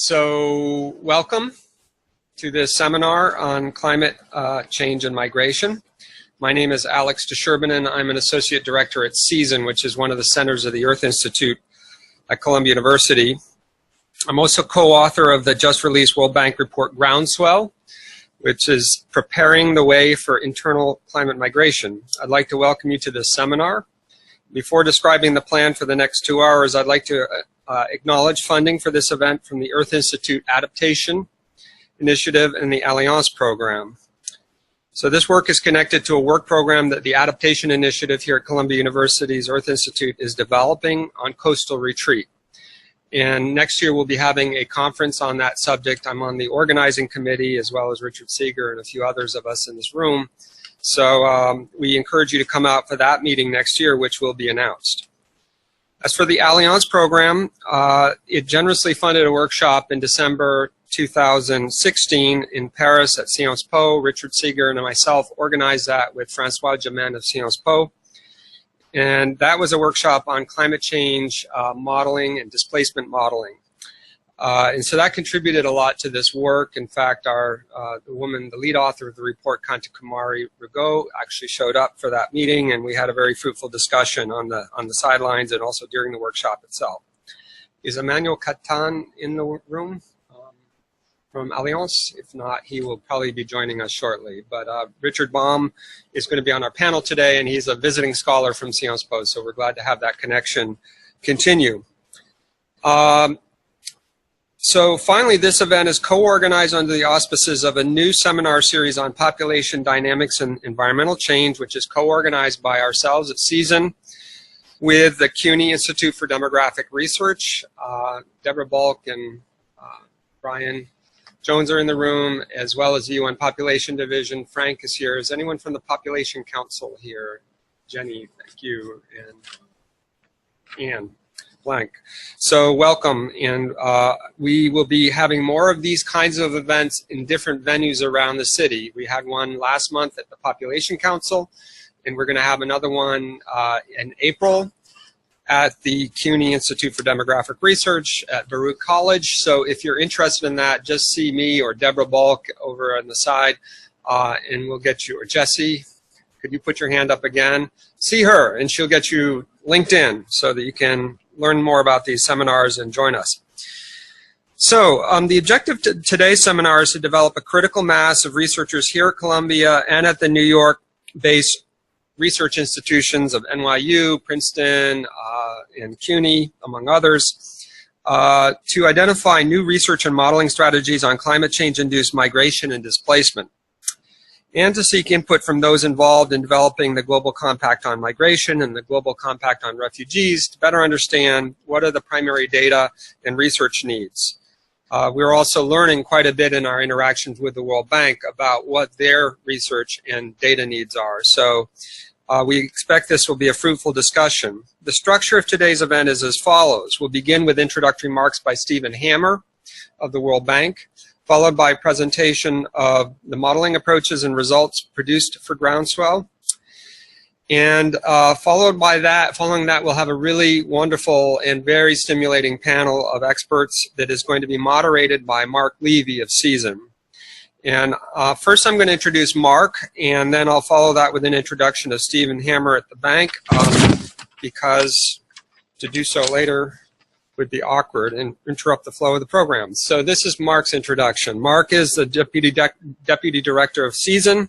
So welcome to this seminar on climate change and migration. My name is Alex de Sherbinin. I'm an associate director at CIESIN, which is one of the centers of the Earth Institute at Columbia University. I'm also co-author of the just released World Bank report Groundswell, which is preparing the way for internal climate migration. I'd like to welcome you to this seminar. Before describing the plan for the next 2 hours, I'd like to acknowledge funding for this event from the Earth Institute Adaptation Initiative and the Alliance program. So this work is connected to a work program that the Adaptation Initiative here at Columbia University's Earth Institute is developing on coastal retreat. And next year we'll be having a conference on that subject. I'm on the organizing committee, as well as Richard Seager and a few others of us in this room. So we encourage you to come out for that meeting next year, which will be announced. As for the Alliance program, it generously funded a workshop in December 2016 in Paris at SciencesPo. Richard Seager and myself organized that with Francois Jamin of SciencesPo. And that was a workshop on climate change modeling and displacement modeling. And so that contributed a lot to this work. In fact, the lead author of the report, Kanta Kumari Rigaud, actually showed up for that meeting, and we had a very fruitful discussion on the sidelines and also during the workshop itself. Is Emmanuel Catan in the room from Alliance? If not, he will probably be joining us shortly. But Richard Balme is going to be on our panel today, and he's a visiting scholar from SciencesPo, so we're glad to have that connection continue. So finally, this event is co-organized under the auspices of a new seminar series on population dynamics and environmental change, which is co-organized by ourselves at CIESIN with the CUNY Institute for Demographic Research. Deborah Balk and Brian Jones are in the room, as well as the UN Population Division. Frank is here. Is anyone from the Population Council here? Jenny, thank you, and Anne. Blank. So welcome, and we will be having more of these kinds of events in different venues around the city. We had one last month at the Population Council, and we're going to have another one in April at the CUNY Institute for Demographic Research at Baruch College. So if you're interested in that, just see me or Deborah Balk over on the side, and we'll get you, or Jesse, could you put your hand up again? See her, and she'll get you linked in so that you can learn more about these seminars and join us. So the objective to today's seminar is to develop a critical mass of researchers here at Columbia and at the New York-based research institutions of NYU, Princeton, and CUNY, among others, to identify new research and modeling strategies on climate change-induced migration and displacement, and to seek input from those involved in developing the Global Compact on Migration and the Global Compact on Refugees to better understand what are the primary data and research needs. We're also learning quite a bit in our interactions with the World Bank about what their research and data needs are. So we expect this will be a fruitful discussion. The structure of today's event is as follows. We'll begin with introductory remarks by Stephen Hammer of the World Bank, followed by a presentation of the modeling approaches and results produced for Groundswell. And following that, we'll have a really wonderful and very stimulating panel of experts that is going to be moderated by Marc Levy of CIESIN. And first I'm going to introduce Marc, and then I'll follow that with an introduction of Stephen Hammer at the bank, because to do so later would be awkward and interrupt the flow of the program. So this is Marc's introduction. Marc is the deputy director of CIESIN.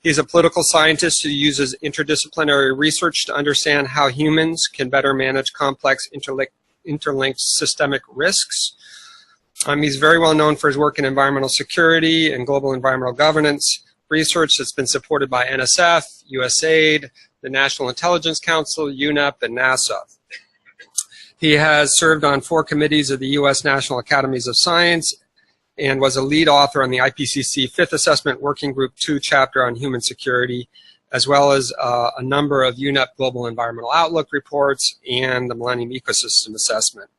He's a political scientist who uses interdisciplinary research to understand how humans can better manage complex interlinked systemic risks. He's very well known for his work in environmental security and global environmental governance research that's been supported by NSF, USAID, the National Intelligence Council, UNEP, and NASA. He has served on 4 committees of the U.S. National Academies of Science and was a lead author on the IPCC 5th Assessment Working Group 2 chapter on human security, as well as a number of UNEP Global Environmental Outlook reports and the Millennium Ecosystem Assessment.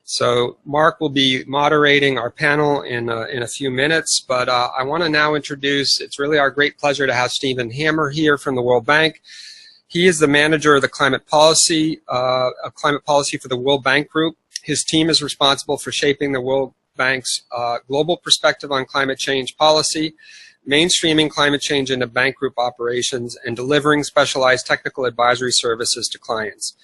So Marc will be moderating our panel in a few minutes, but I want to now introduce, it's really our great pleasure to have Stephen Hammer here from the World Bank. He is the manager of the climate policy for the World Bank Group. His team is responsible for shaping the World bank's global perspective on climate change policy, mainstreaming climate change into bank group operations, and delivering specialized technical advisory services to clients.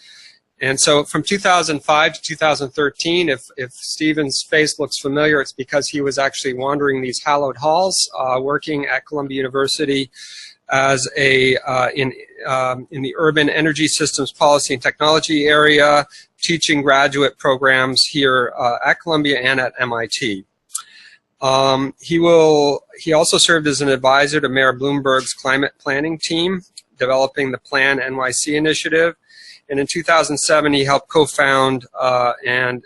And so from 2005 to 2013, if Stephen's face looks familiar, it's because he was actually wandering these hallowed halls, working at Columbia University as in the urban energy systems policy and technology area, teaching graduate programs here at Columbia and at MIT. He also served as an advisor to Mayor Bloomberg's climate planning team, developing the Plan NYC initiative. And in 2007, he helped co-found and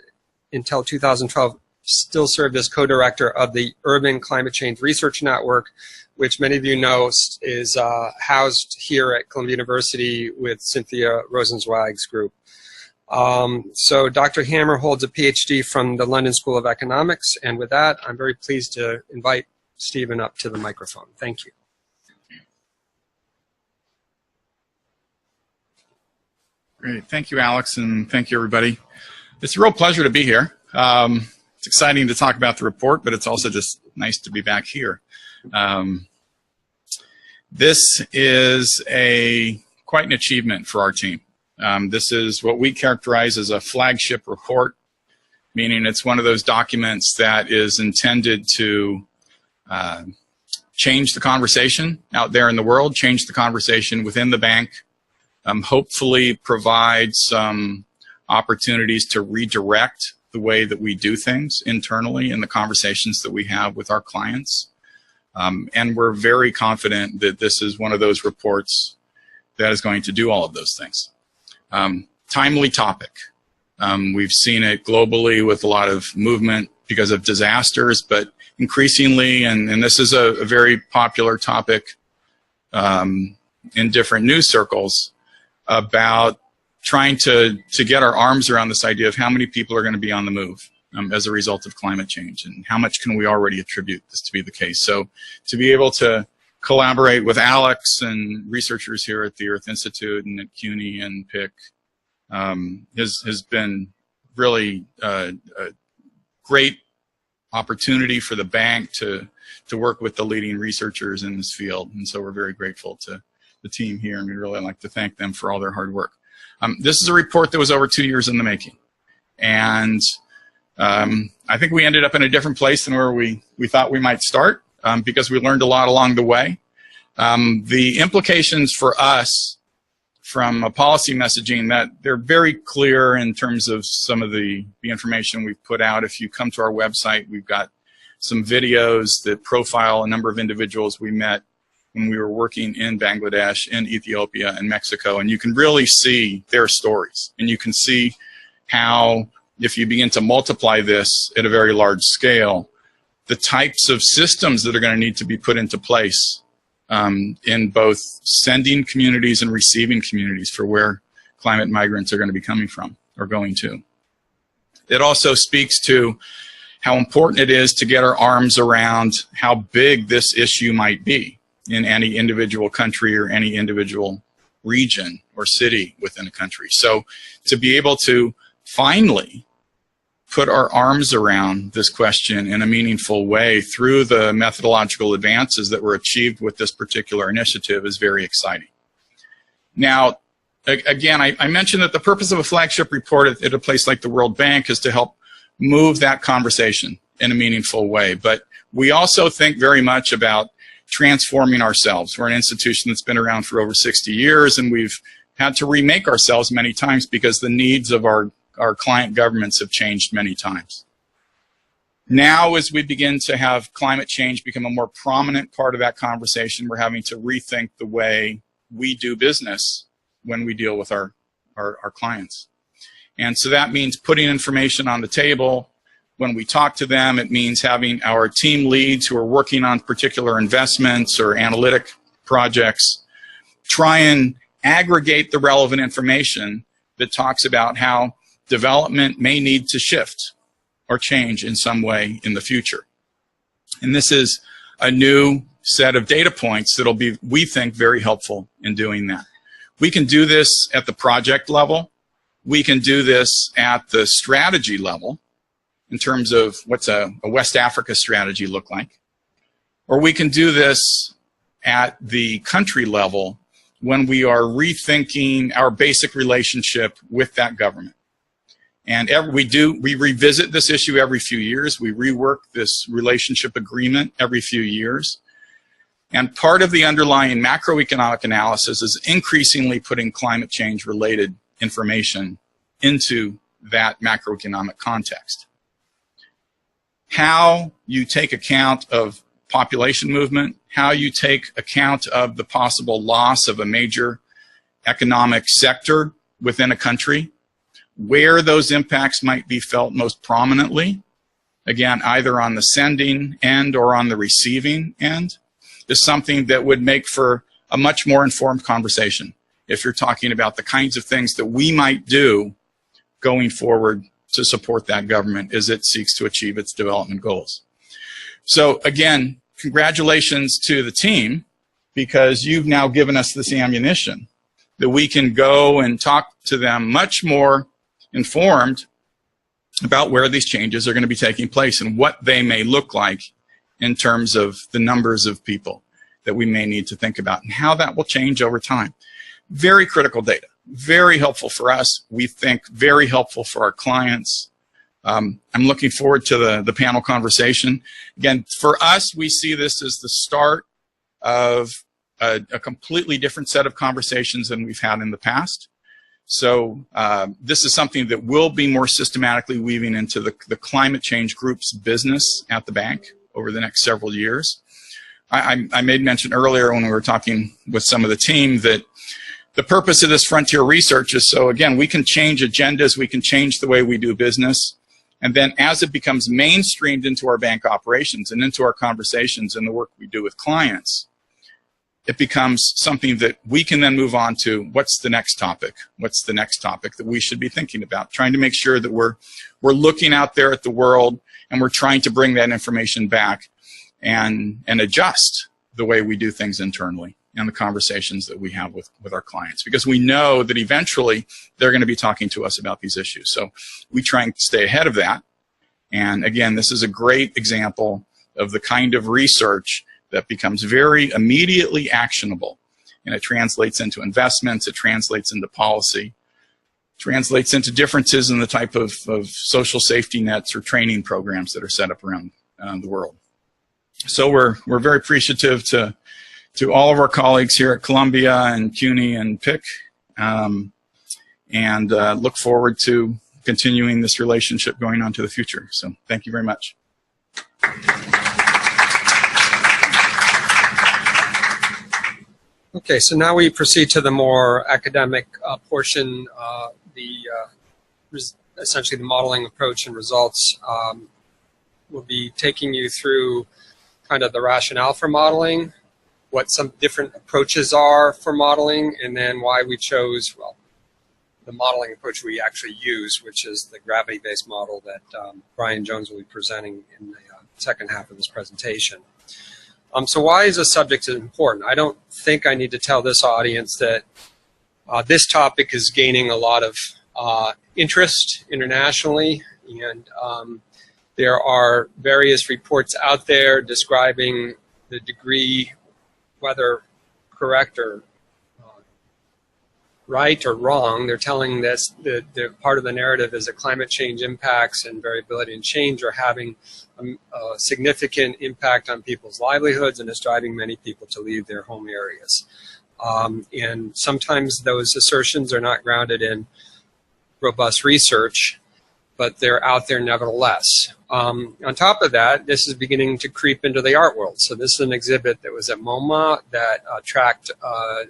until 2012 still served as co-director of the Urban Climate Change Research Network, which many of you know is housed here at Columbia University with Cynthia Rosenzweig's group. So Dr. Hammer holds a PhD from the London School of Economics, and with that, I'm very pleased to invite Stephen up to the microphone. Thank you. Great. Thank you, Alex, and thank you, everybody. It's a real pleasure to be here. It's exciting to talk about the report, but it's also just nice to be back here. This is quite an achievement for our team. This is what we characterize as a flagship report, meaning it's one of those documents that is intended to change the conversation out there in the world, change the conversation within the bank, hopefully provide some opportunities to redirect the way that we do things internally in the conversations that we have with our clients. And we're very confident that this is one of those reports that is going to do all of those things. Timely topic. We've seen it globally with a lot of movement because of disasters, but increasingly, and this is a very popular topic in different news circles, about trying to get our arms around this idea of how many people are going to be on the move as a result of climate change, and how much can we already attribute this to be the case. So to be able to collaborate with Alex and researchers here at the Earth Institute and at CUNY and PIC has been really a great opportunity for the bank to work with the leading researchers in this field, and so we're very grateful to the team here, and we'd really like to thank them for all their hard work. This is a report that was over 2 years in the making, and I think we ended up in a different place than where we thought we might start, because we learned a lot along the way. The implications for us from a policy messaging, that they're very clear in terms of some of the information we've put out. If you come to our website, we've got some videos that profile a number of individuals we met when we were working in Bangladesh, in Ethiopia, and Mexico, and you can really see their stories. And you can see how, if you begin to multiply this at a very large scale, the types of systems that are going to need to be put into place in both sending communities and receiving communities for where climate migrants are going to be coming from or going to. It also speaks to how important it is to get our arms around how big this issue might be in any individual country or any individual region or city within a country. So to be able to finally put our arms around this question in a meaningful way through the methodological advances that were achieved with this particular initiative is very exciting. Now, again, I mentioned that the purpose of a flagship report at a place like the World Bank is to help move that conversation in a meaningful way. But we also think very much about transforming ourselves. We're an institution that's been around for over 60 years, and we've had to remake ourselves many times because the needs of our client governments have changed many times. Now, as we begin to have climate change become a more prominent part of that conversation, we're having to rethink the way we do business when we deal with our clients. And so that means putting information on the table. When we talk to them, it means having our team leads who are working on particular investments or analytic projects try and aggregate the relevant information that talks about how development may need to shift or change in some way in the future. And this is a new set of data points that'll be, we think, very helpful in doing that. We can do this at the project level. We can do this at the strategy level. in terms of what's a West Africa strategy look like. Or we can do this at the country level when we are rethinking our basic relationship with that government. And we revisit this issue every few years. We rework this relationship agreement every few years. And part of the underlying macroeconomic analysis is increasingly putting climate change related information into that macroeconomic context. How you take account of population movement, how you take account of the possible loss of a major economic sector within a country, where those impacts might be felt most prominently, again, either on the sending end or on the receiving end, is something that would make for a much more informed conversation if you're talking about the kinds of things that we might do going forward to support that government as it seeks to achieve its development goals. So again, congratulations to the team, because you've now given us this ammunition that we can go and talk to them much more informed about where these changes are going to be taking place and what they may look like in terms of the numbers of people that we may need to think about and how that will change over time. Very critical data, very helpful for us. We think very helpful for our clients. I'm looking forward to the panel conversation. Again, for us, we see this as the start of a completely different set of conversations than we've had in the past. So this is something that will be more systematically weaving into the climate change group's business at the bank over the next several years. I made mention earlier when we were talking with some of the team that the purpose of this frontier research is so, again, we can change agendas, we can change the way we do business, and then as it becomes mainstreamed into our bank operations and into our conversations and the work we do with clients, it becomes something that we can then move on to what's the next topic? What's the next topic that we should be thinking about? Trying to make sure that we're looking out there at the world and we're trying to bring that information back and adjust the way we do things internally and the conversations that we have with our clients, because we know that eventually they're going to be talking to us about these issues. So we try and stay ahead of that. And again, this is a great example of the kind of research that becomes very immediately actionable. And it translates into investments, it translates into policy, translates into differences in the type of social safety nets or training programs that are set up around the world. So we're very appreciative to all of our colleagues here at Columbia and CUNY and PIC, and look forward to continuing this relationship going on to the future. So thank you very much. Okay, so now we proceed to the more academic portion, essentially the modeling approach and results. We'll be taking you through kind of the rationale for modeling, what some different approaches are for modeling, and then why we chose, well, the modeling approach we actually use, which is the gravity-based model that Brian Jones will be presenting in the second half of this presentation. So why is this subject important? I don't think I need to tell this audience that this topic is gaining a lot of interest internationally, and there are various reports out there describing the degree, whether correct or right or wrong. They're telling us that part of the narrative is that climate change impacts and variability and change are having a significant impact on people's livelihoods, and it's driving many people to leave their home areas. And sometimes those assertions are not grounded in robust research, but they're out there nevertheless. On top of that, this is beginning to creep into the art world. So this is an exhibit that was at MoMA that tracked,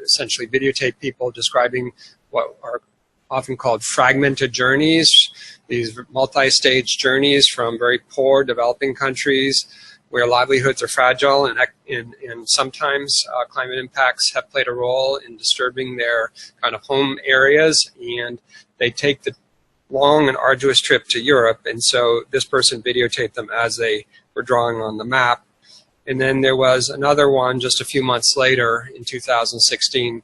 essentially videotaped people describing what are often called fragmented journeys, these multi-stage journeys from very poor developing countries where livelihoods are fragile, and sometimes climate impacts have played a role in disturbing their kind of home areas, and they take the long and arduous trip to Europe, and so this person videotaped them as they were drawing on the map. And then there was another one just a few months later in 2016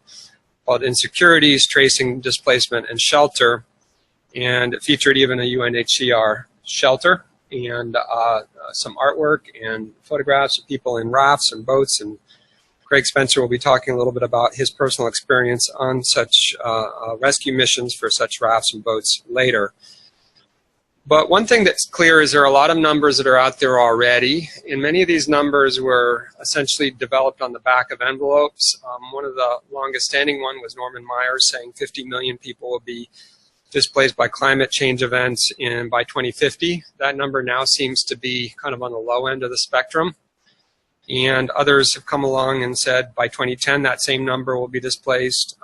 called Insecurities, Tracing Displacement and Shelter, and it featured even a UNHCR shelter and some artwork and photographs of people in rafts and boats, and Craig Spencer will be talking a little bit about his personal experience on such rescue missions for such rafts and boats later. But one thing that's clear is there are a lot of numbers that are out there already, and many of these numbers were essentially developed on the back of envelopes. One of the longest standing one was Norman Myers saying 50 million people will be displaced by climate change events by 2050. That number now seems to be kind of on the low end of the spectrum. And others have come along and said by 2010 that same number will be displaced.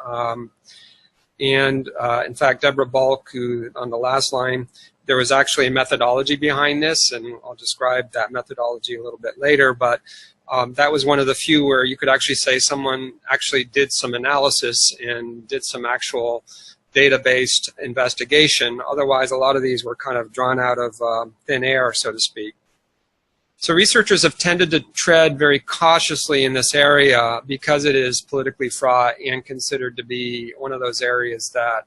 In fact, Deborah Bulk, who on the last line, there was actually a methodology behind this, and I'll describe that methodology a little bit later, but that was one of the few where you could actually say someone actually did some analysis and did some actual data-based investigation. Otherwise, a lot of these were kind of drawn out of thin air, so to speak. So researchers have tended to tread very cautiously in this area because it is politically fraught and considered to be one of those areas that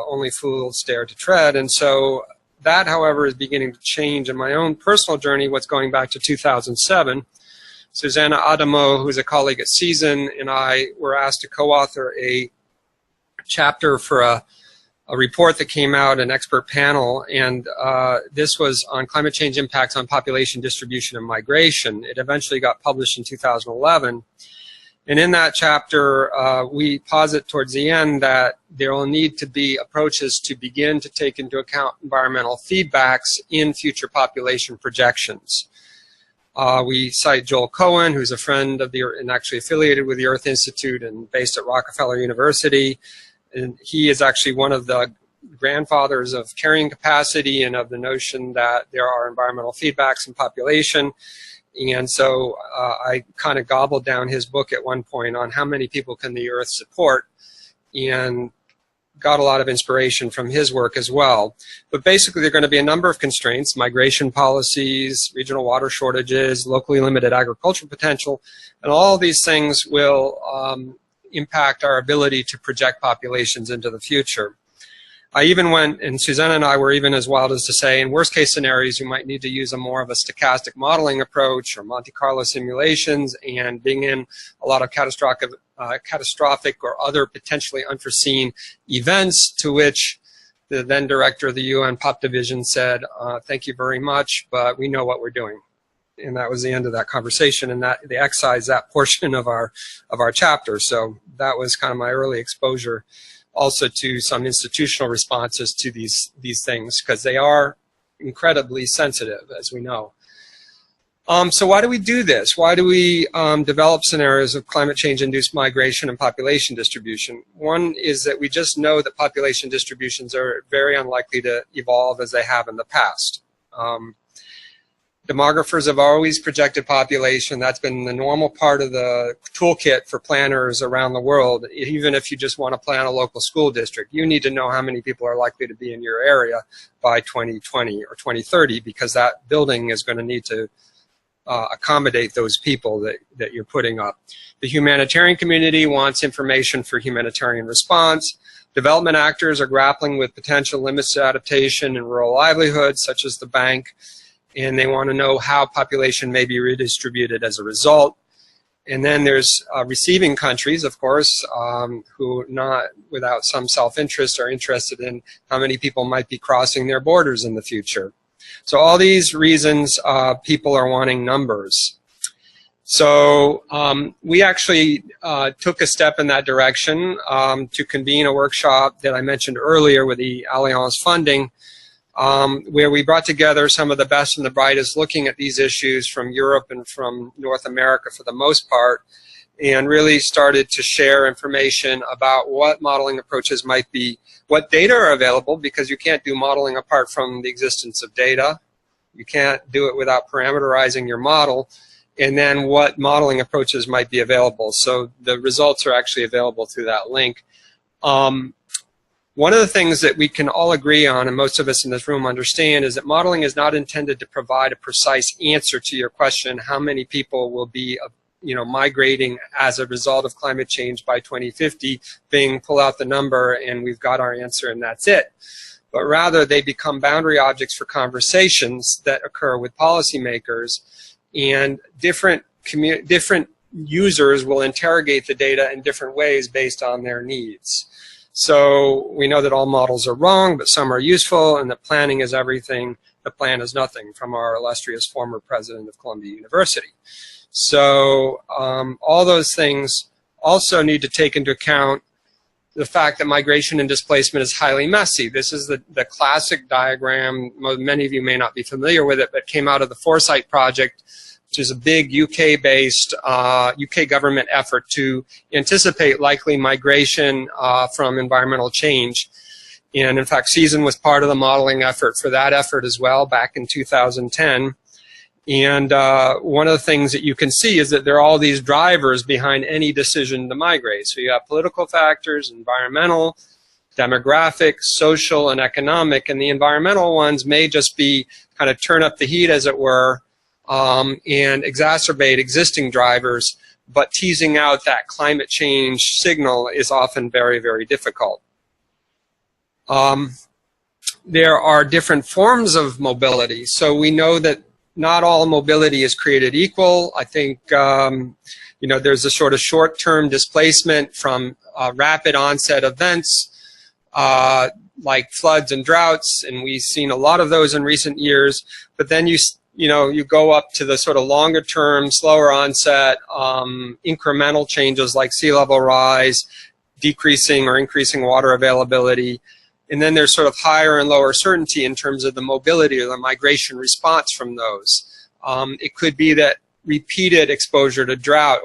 only fools dare to tread. And so that, however, is beginning to change. In my own personal journey, what's going back to 2007, Susanna Adamo, who's a colleague at CIESIN, and I were asked to co-author a chapter for a report that came out, an expert panel, and this was on climate change impacts on population distribution and migration. It eventually got published in 2011. And in that chapter, we posit towards the end that there will need to be approaches to begin to take into account environmental feedbacks in future population projections. We cite Joel Cohen, who's a friend of the and actually affiliated with the Earth Institute and based at Rockefeller University. And he is actually one of the grandfathers of carrying capacity and of the notion that there are environmental feedbacks in population. And so I kind of gobbled down his book at one point on how many people can the Earth support, and got a lot of inspiration from his work as well. But basically, there are going to be a number of constraints: migration policies, regional water shortages, locally limited agricultural potential, and all of these things will impact our ability to project populations into the future. I even went, and Susanna and I were even as wild as to say, in worst case scenarios, you might need to use a more of a stochastic modeling approach or Monte Carlo simulations and bring in a lot of catastrophic or other potentially unforeseen events, to which the then director of the UN Pop Division said, thank you very much, but we know what we're doing. And that was the end of that conversation, and that they excised that portion of our chapter. So that was kind of my early exposure also to some institutional responses to these things, because they are incredibly sensitive, as we know. So why do we do this? Why do we develop scenarios of climate change-induced migration and population distribution? One is that we just know that population distributions are very unlikely to evolve as they have in the past. Demographers have always projected population. That's been the normal part of the toolkit for planners around the world. Even if you just want to plan a local school district, you need to know how many people are likely to be in your area by 2020 or 2030, because that building is going to need to accommodate those people that you're putting up. The humanitarian community wants information for humanitarian response. Development actors are grappling with potential limits to adaptation in rural livelihoods, such as the bank, and they want to know how population may be redistributed as a result. And then there's receiving countries, of course, who, not without some self-interest, are interested in how many people might be crossing their borders in the future. So all these reasons, people are wanting numbers. So we actually took a step in that direction to convene a workshop that I mentioned earlier with the Allianz funding, where we brought together some of the best and the brightest looking at these issues from Europe and from North America for the most part, and really started to share information about what modeling approaches might be, what data are available, because you can't do modeling apart from the existence of data. You can't do it without parameterizing your model, and then what modeling approaches might be available. So the results are actually available through that link. One of the things that we can all agree on, and most of us in this room understand, is that modeling is not intended to provide a precise answer to your question, how many people will be migrating as a result of climate change by 2050, pull out the number and we've got our answer and that's it. but rather they become boundary objects for conversations that occur with policymakers, and different users will interrogate the data in different ways based on their needs. So we know that all models are wrong, but some are useful, and that planning is everything, the plan is nothing, from our illustrious former president of Columbia University. So all those things also need to take into account the fact that migration and displacement is highly messy. This is the classic diagram. Many of you may not be familiar with it, but came out of the Foresight Project, which is a big UK-based, UK government effort to anticipate likely migration from environmental change. And in fact, CIESIN was part of the modeling effort for that effort as well back in 2010. And one of the things that you can see is that there are all these drivers behind any decision to migrate. So you have political factors, environmental, demographic, social, and economic. And the environmental ones may just be kind of turn up the heat, as it were, and exacerbate existing drivers, but teasing out that climate change signal is often very, very difficult. There are different forms of mobility. So we know that not all mobility is created equal. I think, you know, there's a sort of short-term displacement from rapid onset events like floods and droughts, and we've seen a lot of those in recent years. But then you know, you go up to the sort of longer term, slower onset, incremental changes like sea level rise, decreasing or increasing water availability. And then there's sort of higher and lower certainty in terms of the mobility or the migration response from those. It could be that repeated exposure to drought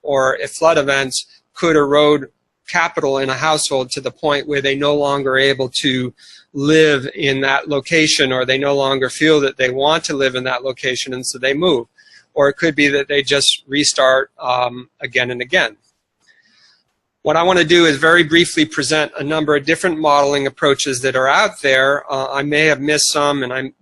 or flood events could erode capital in a household to the point where they no longer are able to live in that location, or they no longer feel that they want to live in that location, and so they move. Or it could be that they just restart again and again. What I want to do is very briefly present a number of different modeling approaches that are out there. I may have missed some, and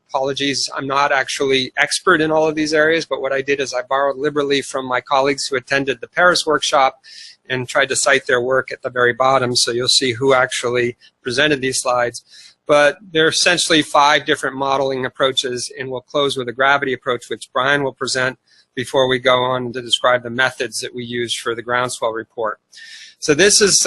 apologies, I'm not actually expert in all of these areas, but what I did is I borrowed liberally from my colleagues who attended the Paris workshop and tried to cite their work at the very bottom, so you'll see who actually presented these slides. But there are essentially 5 different modeling approaches, and we'll close with a gravity approach, which Brian will present before we go on to describe the methods that we used for the Groundswell report. So this is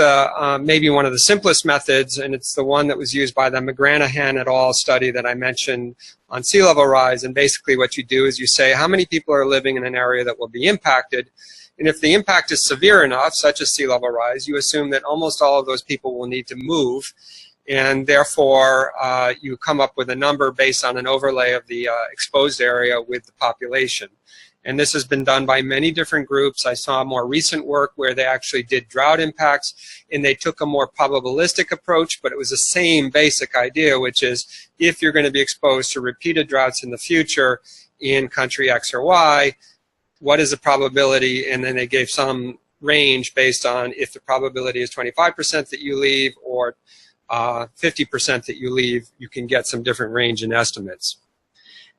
maybe one of the simplest methods, and it's the one that was used by the McGranahan et al. Study that I mentioned on sea level rise. And basically what you do is you say how many people are living in an area that will be impacted. And if the impact is severe enough, such as sea level rise, you assume that almost all of those people will need to move. And therefore, you come up with a number based on an overlay of the exposed area with the population. And this has been done by many different groups. I saw more recent work where they actually did drought impacts, and they took a more probabilistic approach, but it was the same basic idea, which is if you're going to be exposed to repeated droughts in the future in country X or Y, what is the probability? And then they gave some range based on if the probability is 25% that you leave or 50% that you leave, you can get some different range in estimates.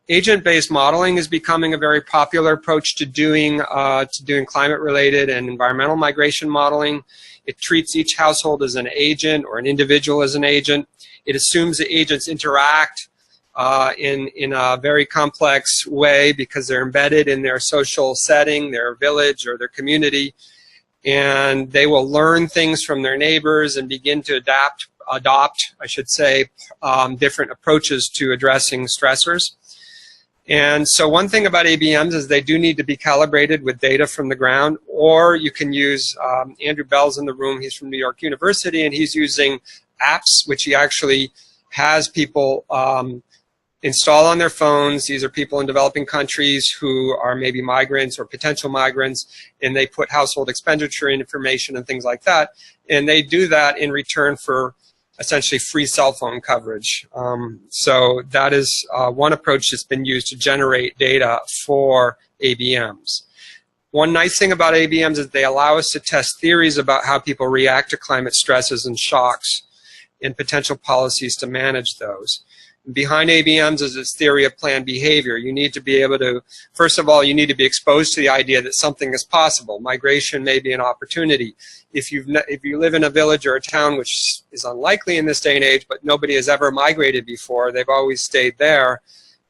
Agent-based modeling is becoming a very popular approach to doing climate-related and environmental migration modeling. It treats each household as an agent or an individual as an agent. It assumes the agents interact in a very complex way because they're embedded in their social setting, their village or their community, and they will learn things from their neighbors and begin to adopt, I should say, different approaches to addressing stressors. And so one thing about ABMs is they do need to be calibrated with data from the ground, or you can use, Andrew Bell's in the room, he's from New York University, and he's using apps, which he actually has people install on their phones. These are people in developing countries who are maybe migrants or potential migrants, and they put household expenditure information and things like that, and they do that in return for essentially free cell phone coverage. So that is one approach that's been used to generate data for ABMs. One nice thing about ABMs is they allow us to test theories about how people react to climate stresses and shocks and potential policies to manage those. Behind ABMs is this theory of planned behavior. You need to be able to, first of all, you need to be exposed to the idea that something is possible. Migration may be an opportunity. If you live in a village or a town, which is unlikely in this day and age, but nobody has ever migrated before, they've always stayed there,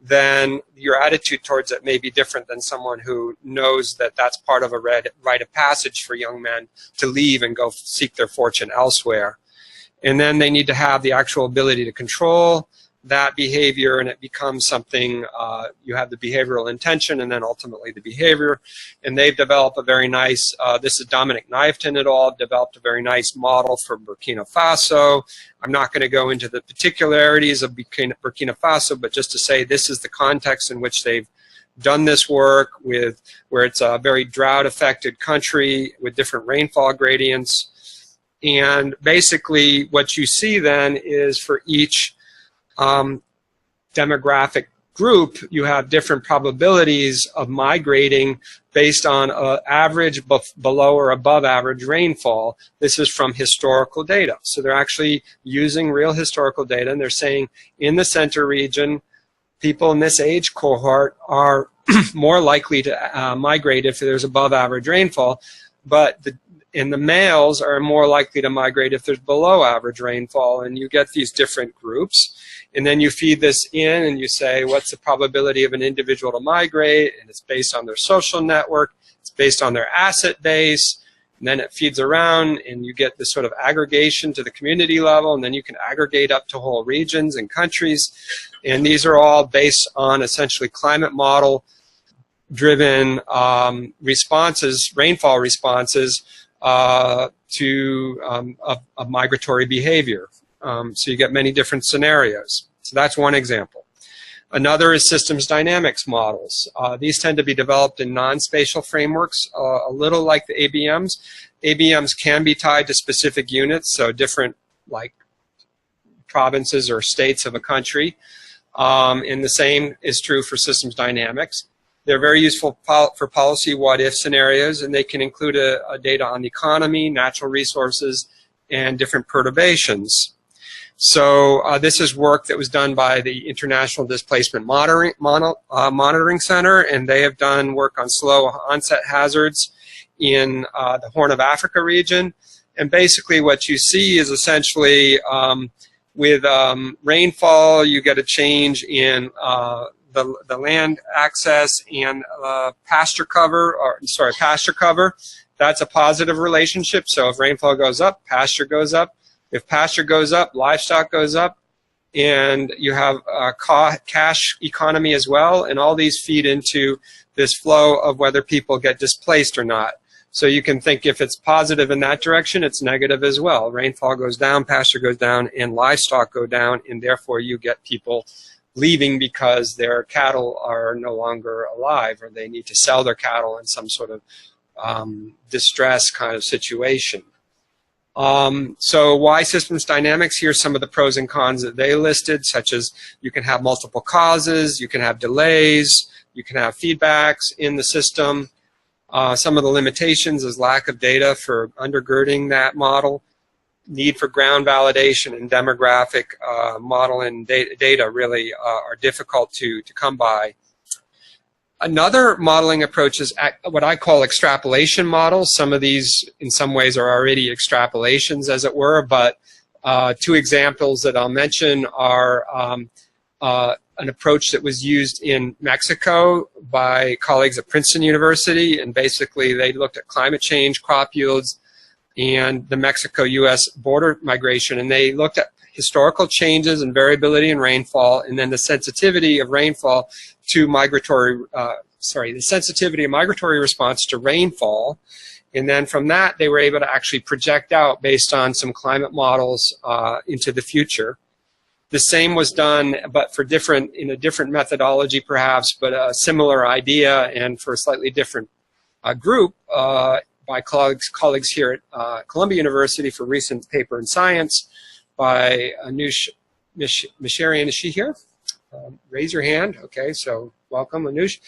then your attitude towards it may be different than someone who knows that that's part of a rite of passage for young men to leave and go seek their fortune elsewhere. And then they need to have the actual ability to control that behavior, and it becomes something, you have the behavioral intention and then ultimately the behavior. And they've developed a very nice, this is Dominic Kniveton et al., developed a very nice model for Burkina Faso. I'm not going to go into the particularities of Burkina Faso, but just to say this is the context in which they've done this work, with where it's a very drought-affected country with different rainfall gradients. And basically what you see then is for each demographic group, you have different probabilities of migrating based on average, below or above average rainfall. This is from historical data. So they're actually using real historical data, and they're saying in the center region, people in this age cohort are more likely to migrate if there's above average rainfall, but and the males are more likely to migrate if there's below average rainfall, and you get these different groups. And then you feed this in and you say, what's the probability of an individual to migrate? And it's based on their social network, it's based on their asset base, and then it feeds around and you get this sort of aggregation to the community level, and then you can aggregate up to whole regions and countries. And these are all based on essentially climate model driven responses, rainfall responses to migratory behavior. So you get many different scenarios. So that's one example. Another is systems dynamics models. These tend to be developed in non-spatial frameworks, a little like the ABMs. ABMs can be tied to specific units, so different like provinces or states of a country. And the same is true for systems dynamics. They're very useful for policy what-if scenarios, and they can include a data on the economy, natural resources, and different perturbations. So this is work that was done by the International Displacement Monitoring Center, and they have done work on slow onset hazards in the Horn of Africa region. And basically what you see is essentially with rainfall, you get a change in the land access and pasture cover. That's a positive relationship. So if rainfall goes up, pasture goes up. If pasture goes up, livestock goes up, and you have a cash economy as well, and all these feed into this flow of whether people get displaced or not. So you can think if it's positive in that direction, it's negative as well. Rainfall goes down, pasture goes down, and livestock go down, and therefore you get people leaving because their cattle are no longer alive, or they need to sell their cattle in some sort of distress kind of situation. So why systems dynamics? Here's some of the pros and cons that they listed, such as you can have multiple causes, you can have delays, you can have feedbacks in the system. Some of the limitations is lack of data for undergirding that model, need for ground validation, and demographic model and data really are difficult to come by. Another modeling approach is what I call extrapolation models. Some of these, in some ways, are already extrapolations, as it were, but two examples that I'll mention are an approach that was used in Mexico by colleagues at Princeton University, and basically they looked at climate change, crop yields, and the Mexico-U.S. border migration, and they looked at historical changes and variability in rainfall, and then the sensitivity of rainfall to migratory, the sensitivity of migratory response to rainfall. And then from that, they were able to actually project out based on some climate models into the future. The same was done, but for in a different methodology perhaps, but a similar idea, and for a slightly different group by colleagues here at Columbia University for recent paper in Science by Anush Misharian. Is she here? Raise your hand. Okay, so welcome, Anush.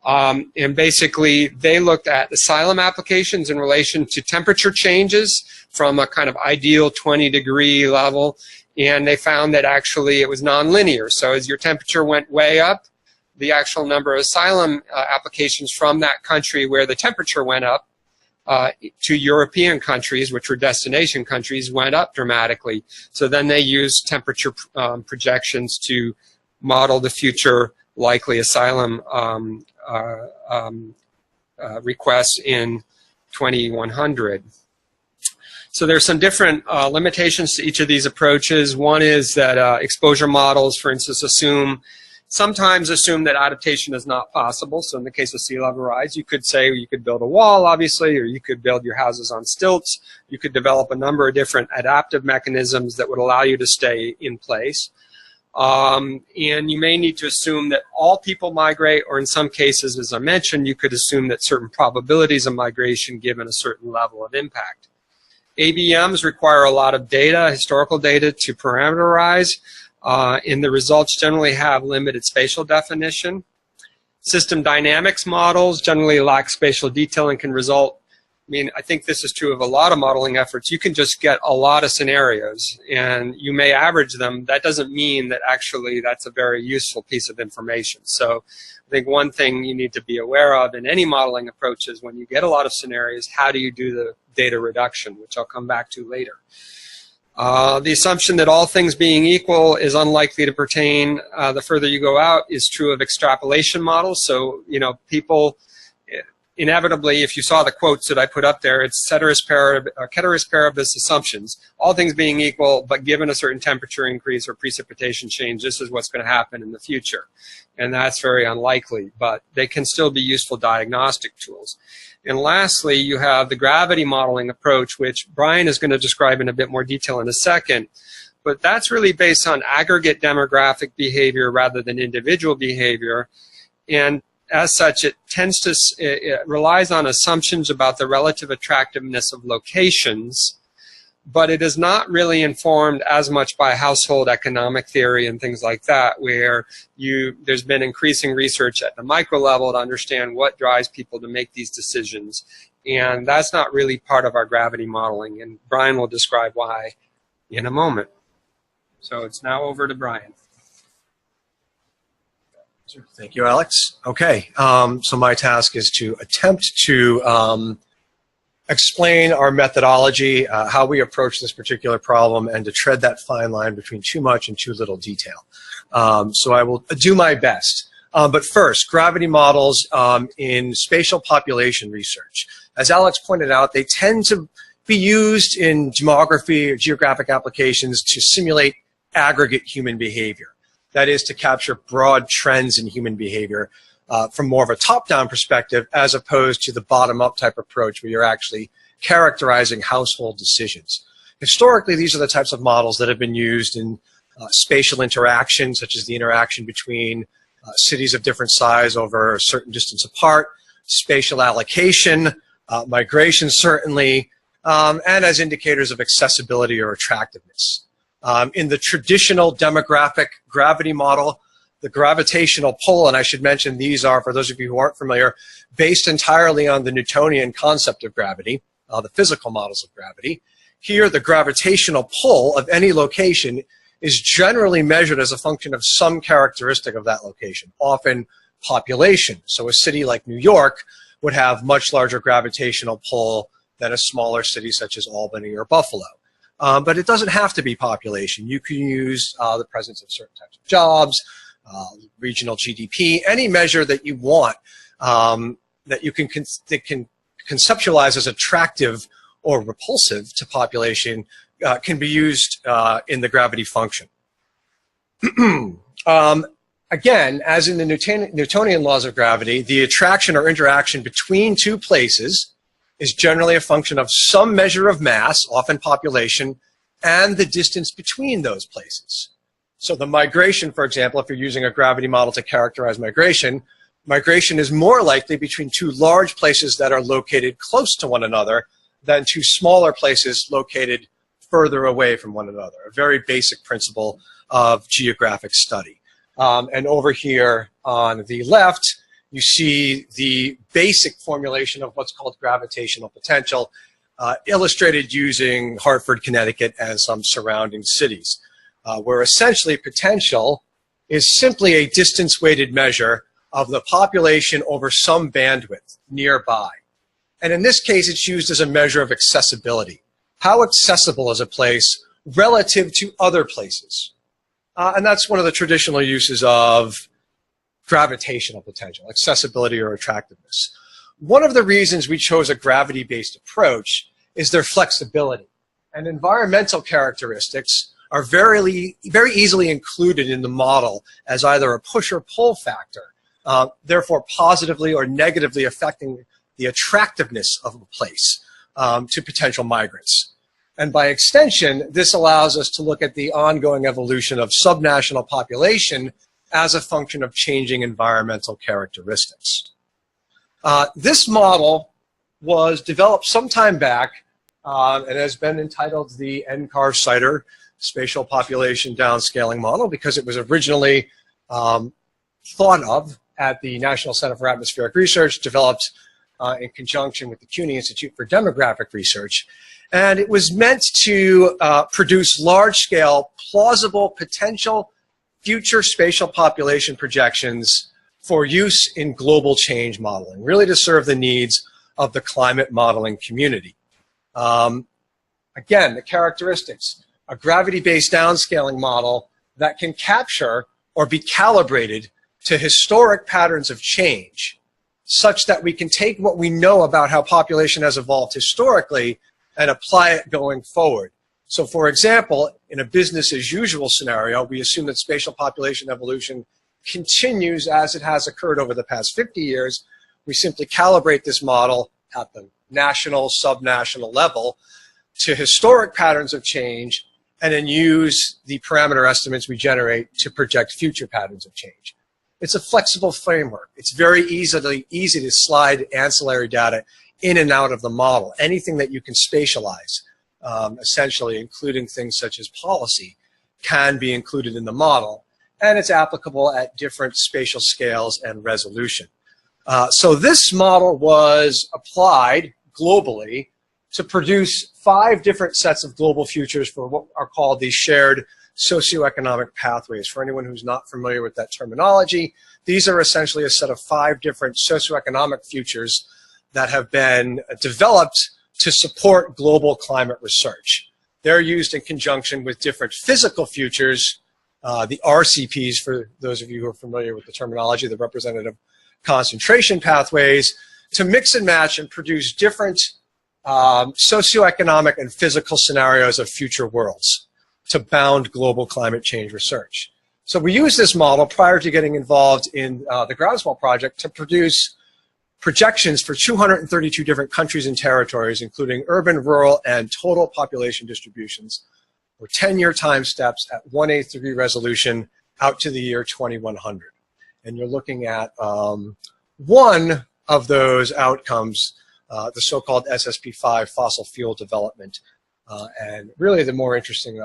And basically, they looked at asylum applications in relation to temperature changes from a kind of ideal 20-degree level, And they found that actually it was nonlinear. So as your temperature went way up, the actual number of asylum applications from that country where the temperature went up to European countries, which were destination countries, went up dramatically. So then they used temperature projections to model the future likely asylum requests in 2100. So there's some different limitations to each of these approaches. One is that exposure models, for instance, sometimes assume that adaptation is not possible. So in the case of sea level rise, you could say you could build a wall, obviously, or you could build your houses on stilts. You could develop a number of different adaptive mechanisms that would allow you to stay in place. And you may need to assume that all people migrate, or in some cases, as I mentioned, you could assume that certain probabilities of migration given a certain level of impact. ABMs require a lot of data, historical data, to parameterize. And the results generally have limited spatial definition. System dynamics models generally lack spatial detail and can result, I think this is true of a lot of modeling efforts. You can just get a lot of scenarios and you may average them. That doesn't mean that actually that's a very useful piece of information. So I think one thing you need to be aware of in any modeling approach is when you get a lot of scenarios, how do you do the data reduction, which I'll come back to later. The assumption that all things being equal is unlikely to pertain the further you go out is true of extrapolation models. So, people inevitably, if you saw the quotes that I put up there, it's ceteris paribus assumptions. All things being equal, but given a certain temperature increase or precipitation change, this is what's going to happen in the future. And that's very unlikely, but they can still be useful diagnostic tools. And lastly, you have the gravity modeling approach, which Brian is going to describe in a bit more detail in a second. But that's really based on aggregate demographic behavior rather than individual behavior. And as such, it relies on assumptions about the relative attractiveness of locations, but it is not really informed as much by household economic theory and things like that, where there's been increasing research at the micro level to understand what drives people to make these decisions. And that's not really part of our gravity modeling, and Brian will describe why in a moment. So it's now over to Brian. Thank you, Alex. Okay, so my task is to attempt to explain our methodology, how we approach this particular problem, and to tread that fine line between too much and too little detail. So I will do my best. But first, gravity models in spatial population research. As Alex pointed out, they tend to be used in demography or geographic applications to simulate aggregate human behavior. That is, to capture broad trends in human behavior from more of a top-down perspective as opposed to the bottom-up type approach where you're actually characterizing household decisions. Historically, these are the types of models that have been used in spatial interaction, such as the interaction between cities of different size over a certain distance apart, spatial allocation, migration certainly, and as indicators of accessibility or attractiveness. In the traditional demographic gravity model, the gravitational pull, and I should mention these are, for those of you who aren't familiar, based entirely on the Newtonian concept of gravity, the physical models of gravity. Here, the gravitational pull of any location is generally measured as a function of some characteristic of that location, often population. So a city like New York would have much larger gravitational pull than a smaller city such as Albany or Buffalo. But it doesn't have to be population. You can use the presence of certain types of jobs, regional GDP, any measure that you want that you can conceptualize as attractive or repulsive to population can be used in the gravity function. Again, as in the Newtonian laws of gravity, the attraction or interaction between two places is generally a function of some measure of mass, often population, and the distance between those places. So the migration, for example, if you're using a gravity model to characterize migration, migration is more likely between two large places that are located close to one another than two smaller places located further away from one another, a very basic principle of geographic study. And over here on the left, you see the basic formulation of what's called gravitational potential, illustrated using Hartford, Connecticut, and some surrounding cities. where essentially potential is simply a distance-weighted measure of the population over some bandwidth nearby. And in this case, it's used as a measure of accessibility. How accessible is a place relative to other places? And that's one of the traditional uses of gravitational potential, accessibility or attractiveness. One of the reasons we chose a gravity-based approach is their flexibility. And environmental characteristics are very easily included in the model as either a push or pull factor, therefore positively or negatively affecting the attractiveness of a place to potential migrants. And by extension, this allows us to look at the ongoing evolution of subnational population as a function of changing environmental characteristics. This model was developed some time back and has been entitled the NCAR-CIDR Spatial Population Downscaling Model because it was originally thought of at the National Center for Atmospheric Research, developed in conjunction with the CUNY Institute for Demographic Research. And it was meant to produce large-scale, plausible, potential future spatial population projections for use in global change modeling, really to serve the needs of the climate modeling community. Again, the characteristics, a gravity-based downscaling model that can capture or be calibrated to historic patterns of change, such that we can take what we know about how population has evolved historically and apply it going forward. So for example, in a business as usual scenario, we assume that spatial population evolution continues as it has occurred over the past 50 years. We simply calibrate this model at the national, subnational level to historic patterns of change and then use the parameter estimates we generate to project future patterns of change. It's a flexible framework. It's very easy to slide ancillary data in and out of the model. Anything that you can spatialize, essentially including things such as policy, can be included in the model. And it's applicable at different spatial scales and resolution. So this model was applied globally to produce 5 different sets of global futures for what are called the shared socioeconomic pathways. For anyone who's not familiar with that terminology, these are essentially a set of 5 different socioeconomic futures that have been developed to support global climate research. They're used in conjunction with different physical futures, the RCPs, for those of you who are familiar with the terminology, the representative concentration pathways, to mix and match and produce different socioeconomic and physical scenarios of future worlds to bound global climate change research. So we used this model prior to getting involved in the Groundswell project to produce projections for 232 different countries and territories, including urban, rural, and total population distributions, or 10-year time steps at 1/8 degree resolution out to the year 2100. And you're looking at one of those outcomes, the so-called SSP5 fossil fuel development. And really the more interesting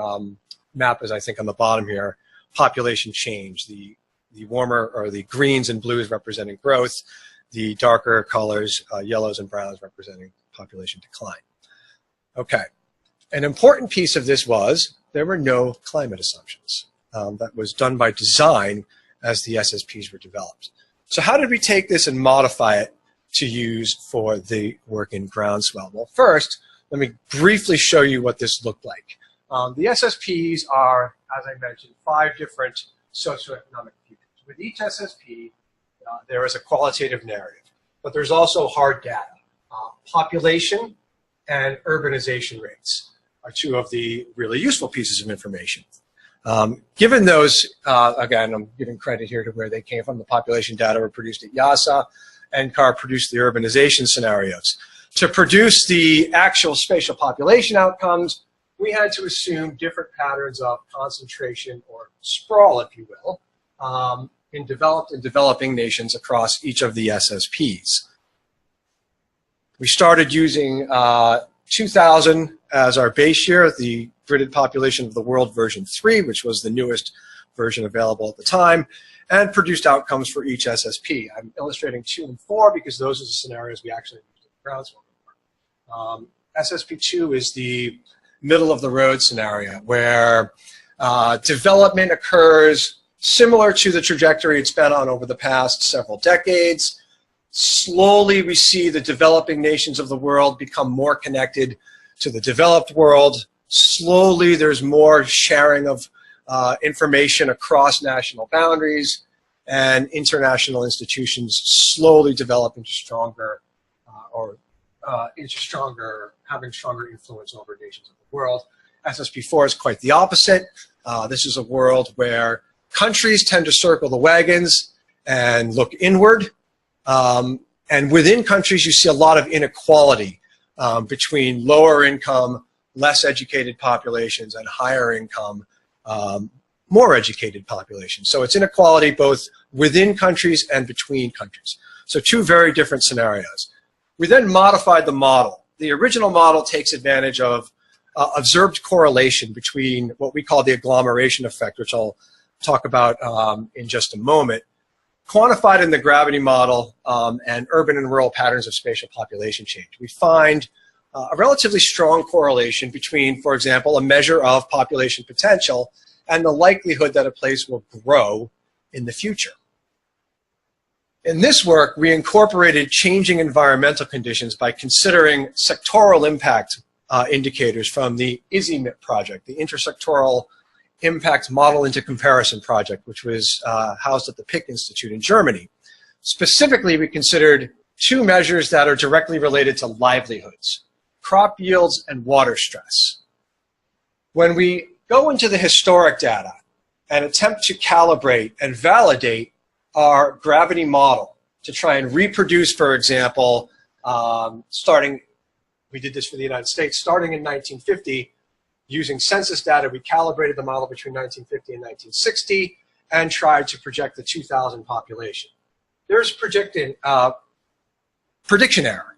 map is, I think, on the bottom here, population change. The warmer, or the greens and blues representing growth, the darker colors, yellows and browns, representing population decline. Okay. An important piece of this was there were no climate assumptions. That was done by design as the SSPs were developed. So how did we take this and modify it to use for the work in Groundswell? Well, first, let me briefly show you what this looked like. The SSPs are, as I mentioned, 5 different socioeconomic futures. With each SSP, there is a qualitative narrative, but there's also hard data. Population and urbanization rates are 2 of the really useful pieces of information. Given those, again, I'm giving credit here to where they came from. The population data were produced at IASA. NCAR produced the urbanization scenarios. To produce the actual spatial population outcomes, we had to assume different patterns of concentration, or sprawl, if you will, in developed and developing nations across each of the SSPs. We started using 2000 as our base year, the Gridded Population of the World version 3, which was the newest version available at the time, and produced outcomes for each SSP. I'm illustrating 2 and 4 because those are the scenarios we actually used in Groundswell. SSP2 is the middle of the road scenario, where Development occurs similar to the trajectory it's been on over the past several decades. Slowly, we see the developing nations of the world become more connected to the developed world. Slowly, there's more sharing of information across national boundaries, and international institutions slowly develop into stronger, having stronger influence over nations of the world. SSP4 is quite the opposite. This is a world where countries tend to circle the wagons and look inward. And within countries, you see a lot of inequality between lower income, less educated populations and higher income, more educated populations. So it's inequality both within countries and between countries. So two very different scenarios. We then modified the model. The original model takes advantage of observed correlation between what we call the agglomeration effect, which I'll talk about in just a moment, quantified in the gravity model, and urban and rural patterns of spatial population change. We find a relatively strong correlation between, for example, a measure of population potential and the likelihood that a place will grow in the future. In this work, we incorporated changing environmental conditions by considering sectoral impact indicators from the ISIMIP project, the Intersectoral Impact Model into Comparison project, which was housed at the PIC Institute in Germany. Specifically, we considered two measures that are directly related to livelihoods: crop yields and water stress. When we go into the historic data and attempt to calibrate and validate our gravity model to try and reproduce, for example, we did this for the United States, starting in 1950, using census data, we calibrated the model between 1950 and 1960 and tried to project the 2000 population. There's prediction error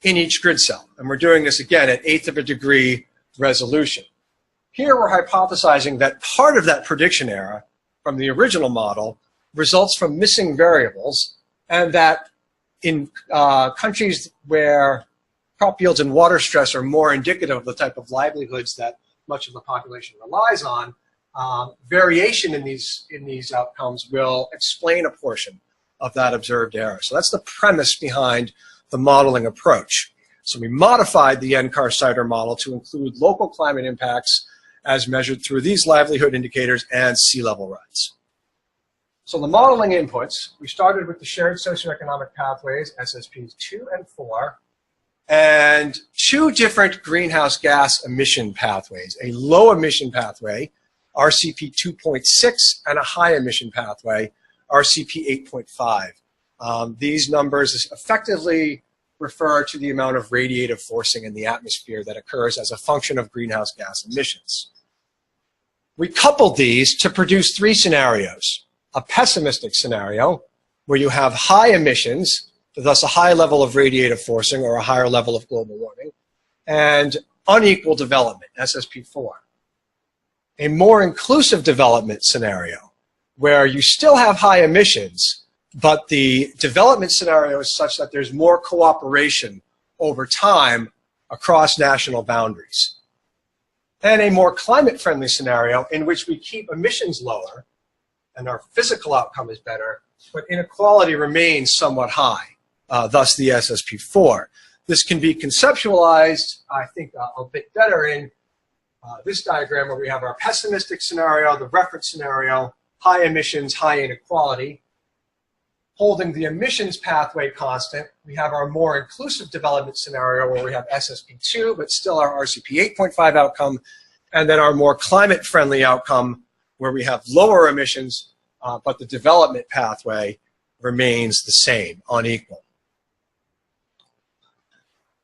in each grid cell, and we're doing this again at 1/8 of a degree resolution. Here we're hypothesizing that part of that prediction error from the original model results from missing variables, and that in countries where crop yields and water stress are more indicative of the type of livelihoods that much of the population relies on, variation in these outcomes will explain a portion of that observed error. So that's the premise behind the modeling approach. So we modified the NCAR-CIDR model to include local climate impacts as measured through these livelihood indicators and sea level rise. So the modeling inputs, we started with the shared socioeconomic pathways, SSPs 2 and 4, and two different greenhouse gas emission pathways, a low emission pathway, RCP 2.6, and a high emission pathway, RCP 8.5. These numbers effectively refer to the amount of radiative forcing in the atmosphere that occurs as a function of greenhouse gas emissions. We coupled these to produce three scenarios: a pessimistic scenario, where you have high emissions, thus a high level of radiative forcing or a higher level of global warming, and unequal development, SSP4. A more inclusive development scenario, where you still have high emissions, but the development scenario is such that there's more cooperation over time across national boundaries. And a more climate-friendly scenario in which we keep emissions lower and our physical outcome is better, but inequality remains somewhat high, thus the SSP4. This can be conceptualized, I think, a bit better in this diagram, where we have our pessimistic scenario, the reference scenario, high emissions, high inequality. Holding the emissions pathway constant, we have our more inclusive development scenario where we have SSP2, but still our RCP 8.5 outcome, and then our more climate-friendly outcome where we have lower emissions, but the development pathway remains the same, unequal.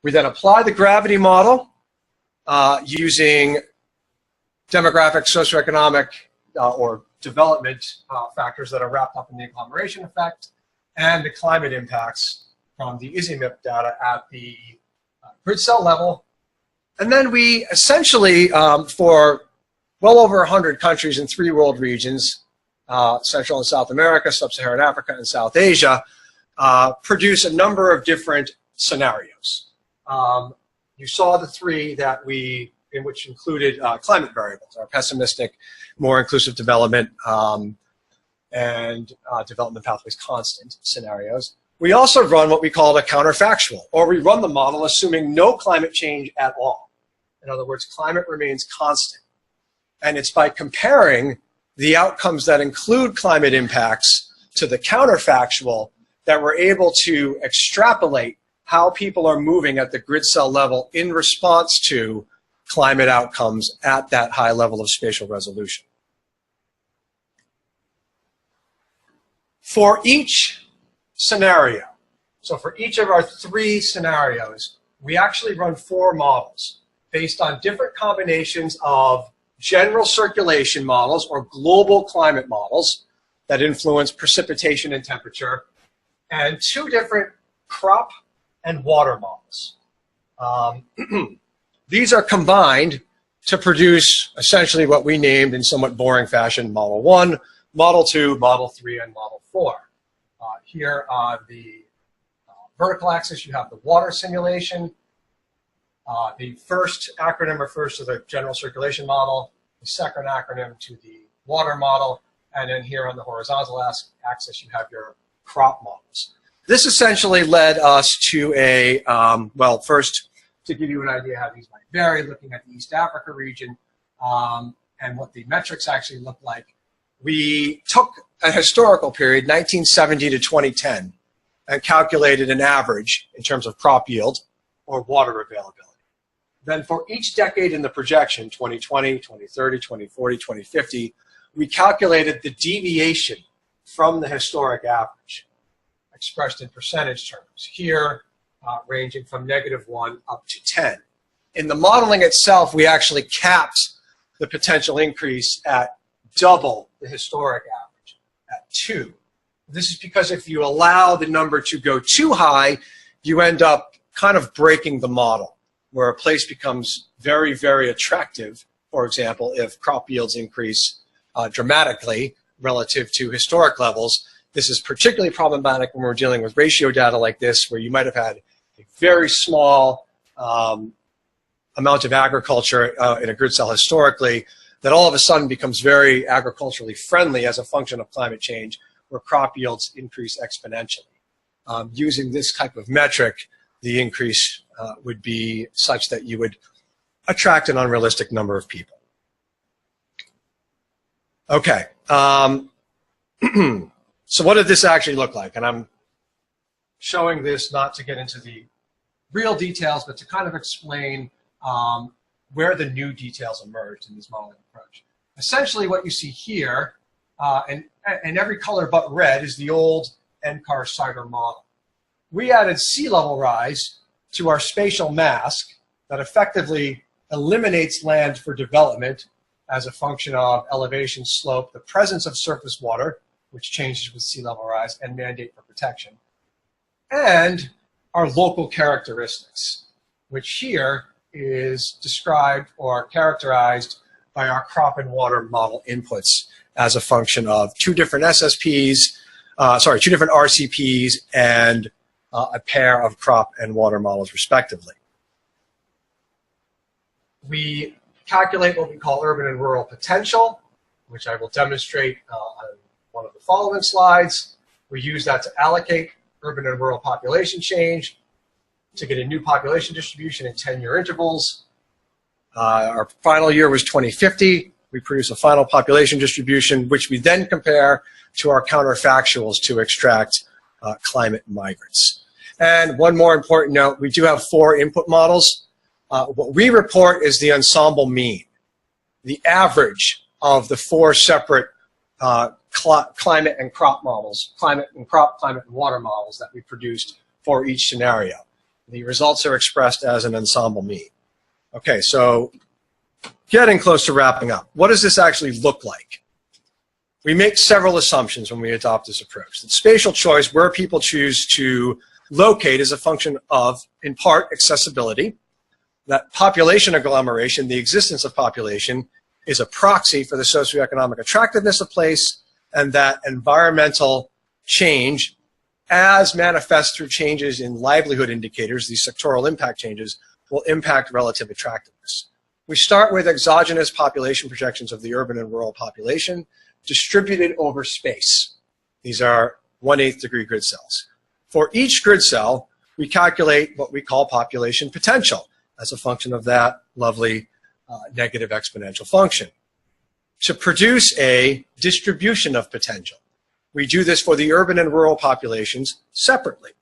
We then apply the gravity model using demographic, socioeconomic, or development factors that are wrapped up in the agglomeration effect, and the climate impacts from the ISIMIP data at the grid cell level. And then we essentially, for well over 100 countries in 3 world regions, Central and South America, Sub-Saharan Africa, and South Asia, produce a number of different scenarios. You saw the 3 that we in which included climate variables, our pessimistic, more inclusive development, and development pathways constant scenarios. We also run what we call a counterfactual, or we run the model assuming no climate change at all. In other words, climate remains constant. And it's by comparing the outcomes that include climate impacts to the counterfactual that we're able to extrapolate how people are moving at the grid cell level in response to climate outcomes at that high level of spatial resolution. For each scenario, so for each of our 3 scenarios, we actually run 4 models based on different combinations of general circulation models or global climate models that influence precipitation and temperature, and 2 different crop and water models. These are combined to produce essentially what we named in somewhat boring fashion Model 1, Model 2, Model 3, and Model 4. Here on the vertical axis, you have the water simulation. The first acronym refers to the general circulation model, the second acronym to the water model, and then here on the horizontal axis, you have your crop models. This essentially led us to a, well, first, to give you an idea how these might vary, looking at the East Africa region and what the metrics actually look like. We took a historical period, 1970 to 2010, and calculated an average in terms of crop yield or water availability. Then for each decade in the projection, 2020, 2030, 2040, 2050, we calculated the deviation from the historic average, expressed in percentage terms, here ranging from -1 up to 10. In the modeling itself, we actually capped the potential increase at double the historic average, at 2. This is because if you allow the number to go too high, you end up kind of breaking the model, where a place becomes very, very attractive, for example, if crop yields increase dramatically relative to historic levels. This is particularly problematic when we're dealing with ratio data like this, where you might have had a very small amount of agriculture in a grid cell historically that all of a sudden becomes very agriculturally friendly as a function of climate change, where crop yields increase exponentially. Using this type of metric, the increase would be such that you would attract an unrealistic number of people. Okay. So what did this actually look like? And I'm showing this not to get into the real details, but to kind of explain where the new details emerged in this modeling approach. Essentially what you see here, and every color but red, is the old NCAR-CIDR model. We added sea level rise to our spatial mask that effectively eliminates land for development as a function of elevation, slope, the presence of surface water, which changes with sea level rise, and mandate for protection, and our local characteristics, which here is described or characterized by our crop and water model inputs as a function of 2 different SSPs, 2 different RCPs, and a pair of crop and water models, respectively. We calculate what we call urban and rural potential, which I will demonstrate on one of the following slides. We use that to allocate urban and rural population change, to get a new population distribution in 10-year intervals. Our final year was 2050. We produce a final population distribution, which we then compare to our counterfactuals to extract climate migrants. And one more important note, we do have 4 input models. What we report is the ensemble mean, the average of the 4 separate climate and crop models, climate and water models that we produced for each scenario. The results are expressed as an ensemble mean. Okay, so getting close to wrapping up. What does this actually look like? We make several assumptions when we adopt this approach. That spatial choice, where people choose to locate, is a function of, in part, accessibility. That population agglomeration, the existence of population, is a proxy for the socioeconomic attractiveness of place, and that environmental change, as manifest through changes in livelihood indicators, these sectoral impact changes, will impact relative attractiveness. We start with exogenous population projections of the urban and rural population distributed over space. These are 1/8 degree grid cells. For each grid cell, we calculate what we call population potential as a function of that lovely negative exponential function to produce a distribution of potential. We do this for the urban and rural populations separately.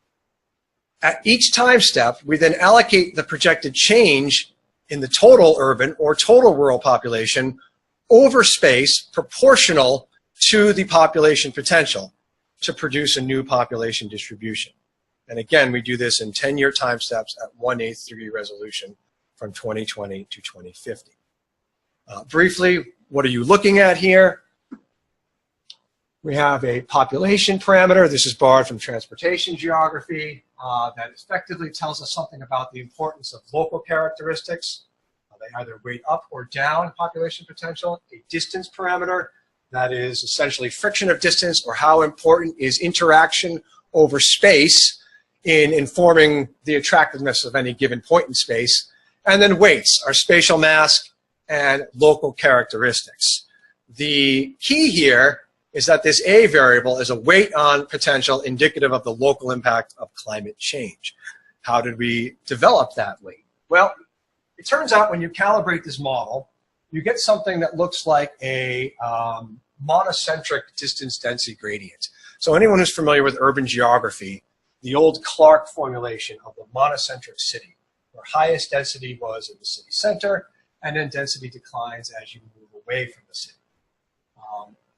At each time step, we then allocate the projected change in the total urban or total rural population over space proportional to the population potential to produce a new population distribution. And again, we do this in 10-year time steps at 1/8 degree resolution from 2020 to 2050. Briefly, what are you looking at here? We have a population parameter. This is borrowed from transportation geography that effectively tells us something about the importance of local characteristics. They either weight up or down population potential. A distance parameter, that is essentially friction of distance, or how important is interaction over space in informing the attractiveness of any given point in space. And then weights, our spatial mass and local characteristics. The key here is that this A variable is a weight on potential indicative of the local impact of climate change. How did we develop that weight? Well, it turns out when you calibrate this model, you get something that looks like a monocentric distance density gradient. So anyone who's familiar with urban geography, the old Clark formulation of the monocentric city, where highest density was in the city center, and then density declines as you move away from the city.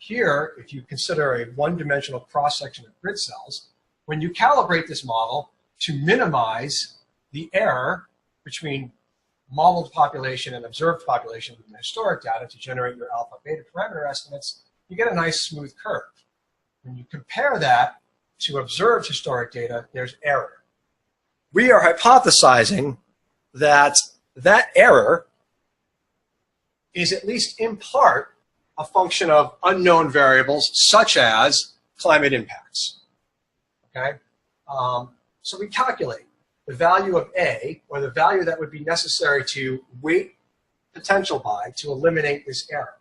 Here, if you consider a one-dimensional cross-section of grid cells, when you calibrate this model to minimize the error between modeled population and observed population with the historic data to generate your alpha beta parameter estimates, you get a nice smooth curve. When you compare that to observed historic data, there's error. We are hypothesizing that that error is at least in part a function of unknown variables such as climate impacts. Okay? So we calculate the value of A, or the value that would be necessary to weight potential by to eliminate this error.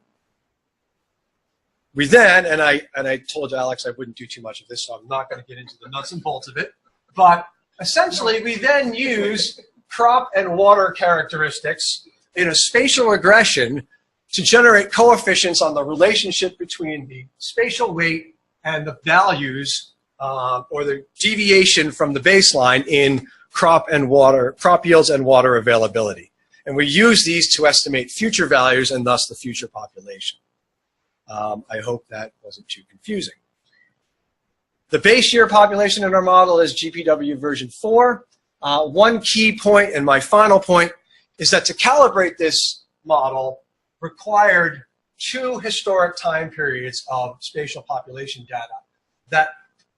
We then, and I told Alex I wouldn't do too much of this, so I'm not going to get into the nuts and bolts of it, but essentially we then use crop and water characteristics in a spatial regression to generate coefficients on the relationship between the spatial weight and the values or the deviation from the baseline in crop yields and water availability. And we use these to estimate future values and thus the future population. I hope that wasn't too confusing. The base year population in our model is GPW version 4. One key point, and my final point, is that to calibrate this model required 2 historic time periods of spatial population data that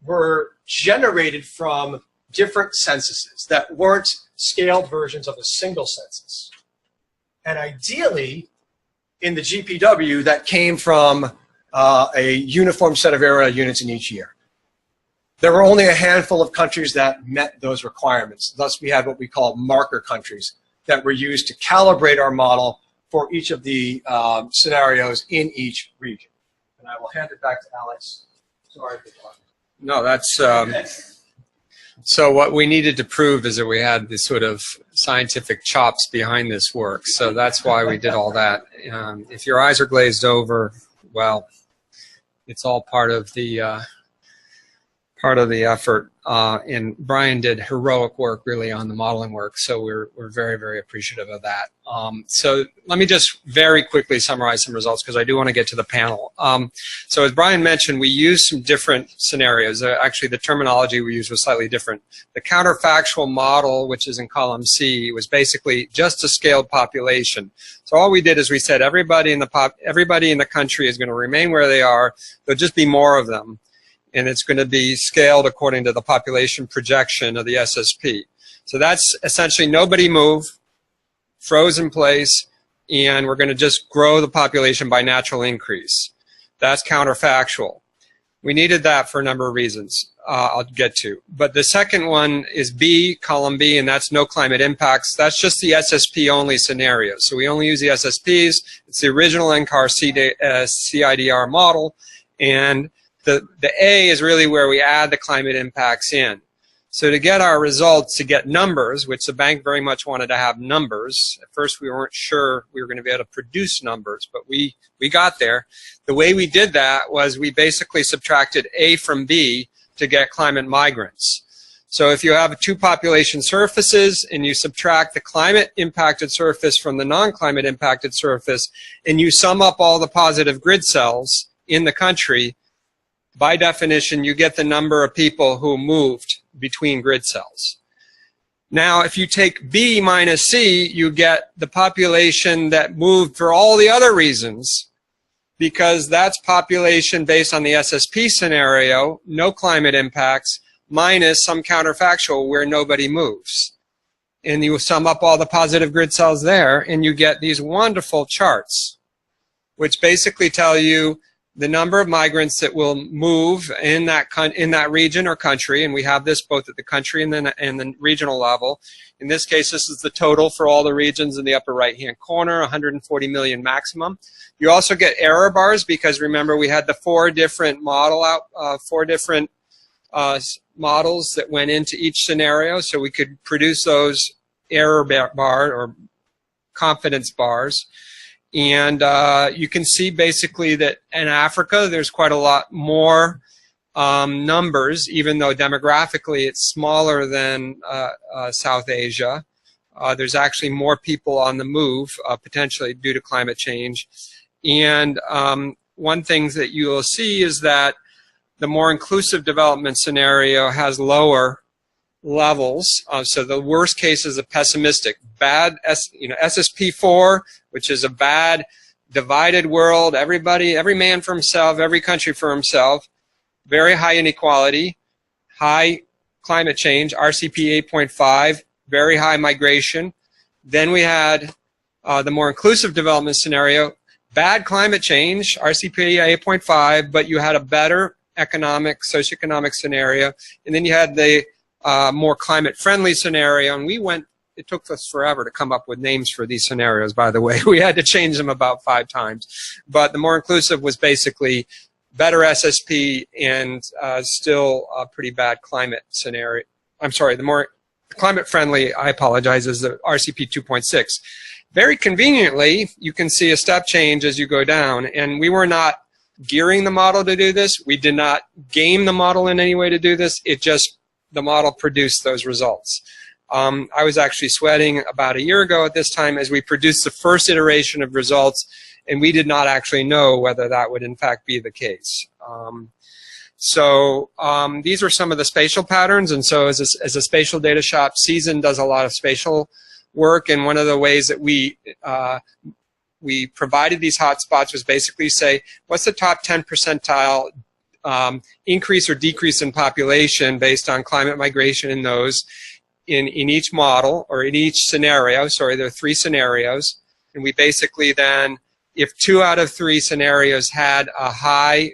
were generated from different censuses that weren't scaled versions of a single census. And ideally, in the GPW, that came from a uniform set of area units in each year. There were only a handful of countries that met those requirements. Thus, we had what we call marker countries that were used to calibrate our model for each of the scenarios in each region. And I will hand it back to Alex. Sorry for talking. No, that's so what we needed to prove is that we had this sort of scientific chops behind this work. So that's why we did all that. If your eyes are glazed over, well, it's all part of the effort. And Brian did heroic work really on the modeling work, so we're very, very appreciative of that. So let me just very quickly summarize some results because I do want to get to the panel. So as Brian mentioned, we used some different scenarios. Actually, the terminology we used was slightly different. The counterfactual model, which is in column C, was basically just a scaled population. So all we did is we said everybody in the country is going to remain where they are. There'll just be more of them. And it's going to be scaled according to the population projection of the SSP. So that's essentially nobody move, froze in place, and we're going to just grow the population by natural increase. That's counterfactual. We needed that for a number of reasons I'll get to. But the second one is B, column B, and that's no climate impacts. That's just the SSP only scenario. So we only use the SSPs. It's the original NCAR CIDR model. And the A is really where we add the climate impacts in. So to get our results, to get numbers, which the bank very much wanted to have numbers. At first we weren't sure we were going to be able to produce numbers, but we got there. The way we did that was we basically subtracted A from B to get climate migrants. So if you have two population surfaces and you subtract the climate impacted surface from the non-climate impacted surface and you sum up all the positive grid cells in the country, by definition you get the number of people who moved between grid cells. Now, if you take B minus C, you get the population that moved for all the other reasons, because that's population based on the SSP scenario, no climate impacts, minus some counterfactual where nobody moves. And you sum up all the positive grid cells there, and you get these wonderful charts, which basically tell you the number of migrants that will move in that region or country, and we have this both at the country and the regional level. In this case, this is the total for all the regions in the upper right-hand corner, 140 million maximum. You also get error bars because remember we had the four different models that went into each scenario, so we could produce those error bar or confidence bars. And you can see basically that in Africa there's quite a lot more numbers, even though demographically it's smaller than South Asia. There's actually more people on the move, potentially due to climate change. And one thing that you will see is that the more inclusive development scenario has lower levels. So the worst case is a pessimistic, bad, SSP4, which is a bad, divided world, every man for himself, every country for himself, very high inequality, high climate change, RCP 8.5, very high migration. Then we had the more inclusive development scenario, bad climate change, RCP 8.5, but you had a better socioeconomic scenario, and then you had the more climate-friendly scenario, and it took us forever to come up with names for these scenarios, by the way. We had to change them about 5 times. But the more inclusive was basically better SSP and still a pretty bad climate scenario. I'm sorry, the more climate-friendly, I apologize, is the RCP 2.6. Very conveniently, you can see a step change as you go down, and we were not gearing the model to do this. We did not game the model in any way to do this. The model produced those results. I was actually sweating about a year ago at this time as we produced the first iteration of results, and we did not actually know whether that would in fact be the case. These are some of the spatial patterns, and so as a spatial data shop, CIESIN does a lot of spatial work, and one of the ways that we provided these hotspots was basically say, what's the top 10 percentile increase or decrease in population based on climate migration in those in each model or in each scenario. Sorry, there are 3 scenarios, and we basically then, if 2 out of 3 scenarios had a high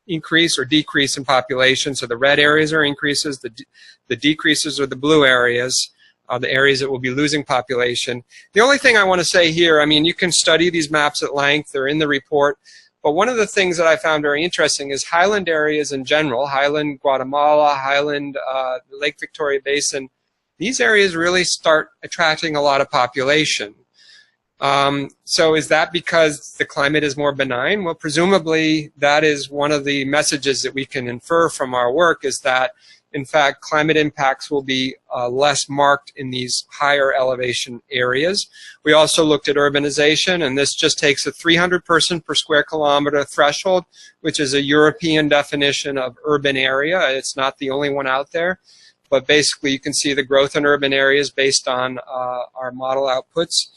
increase or decrease in population, so the red areas are increases, the decreases are the blue areas, the areas that will be losing population. The only thing I want to say here, I mean, you can study these maps at length, they're in the report. But one of the things that I found very interesting is highland areas in general, highland Guatemala, highland Lake Victoria Basin, these areas really start attracting a lot of population. So is that because the climate is more benign? Well, presumably that is one of the messages that we can infer from our work, is that in fact climate impacts will be less marked in these higher elevation areas. We also looked at urbanization, and this just takes a 300 person per square kilometer threshold, which is a European definition of urban area. It's not the only one out there, but basically you can see the growth in urban areas based on our model outputs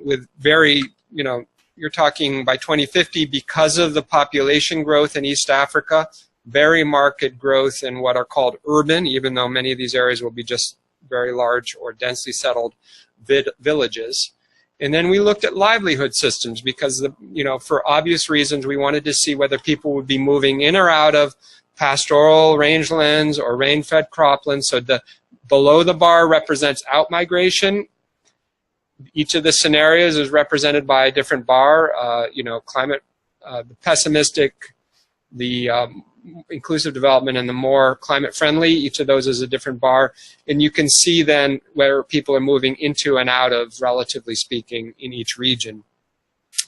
with very, you're talking by 2050, because of the population growth in East Africa, very marked growth in what are called urban, even though many of these areas will be just very large or densely settled villages. And then we looked at livelihood systems because, for obvious reasons, we wanted to see whether people would be moving in or out of pastoral rangelands or rain-fed croplands. So below the bar represents out-migration. Each of the scenarios is represented by a different bar. Climate, the pessimistic, the inclusive development, and the more climate friendly. Each of those is a different bar. And you can see then where people are moving into and out of, relatively speaking, in each region.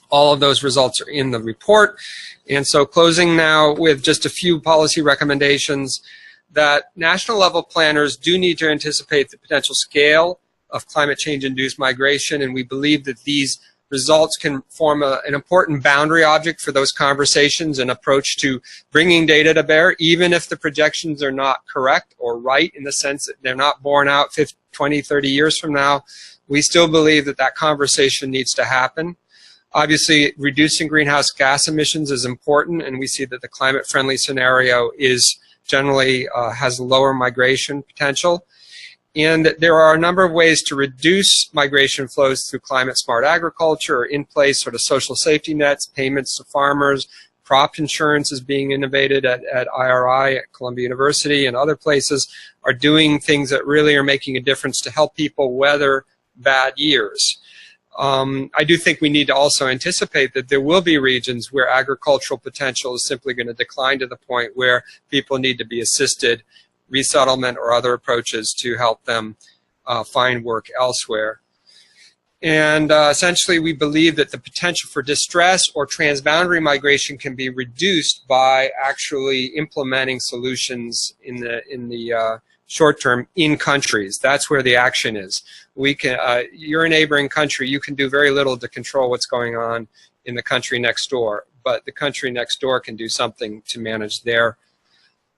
All of those results are in the report. And so closing now with just a few policy recommendations, that national level planners do need to anticipate the potential scale of climate change induced migration, and we believe that these results can form an important boundary object for those conversations and approach to bringing data to bear, even if the projections are not correct or right in the sense that they're not borne out 50, 20, 30 years from now. We still believe that that conversation needs to happen. Obviously, reducing greenhouse gas emissions is important, and we see that the climate-friendly scenario is generally has lower migration potential. And there are a number of ways to reduce migration flows through climate-smart agriculture or in-place sort of social safety nets, payments to farmers. Crop insurance is being innovated at IRI, at Columbia University, and other places are doing things that really are making a difference to help people weather bad years. I do think we need to also anticipate that there will be regions where agricultural potential is simply going to decline to the point where people need to be assisted, resettlement or other approaches to help them find work elsewhere. And essentially we believe that the potential for distress or transboundary migration can be reduced by actually implementing solutions in the short term in countries. That's where the action is. We can, you're a neighboring country, you can do very little to control what's going on in the country next door, but the country next door can do something to manage their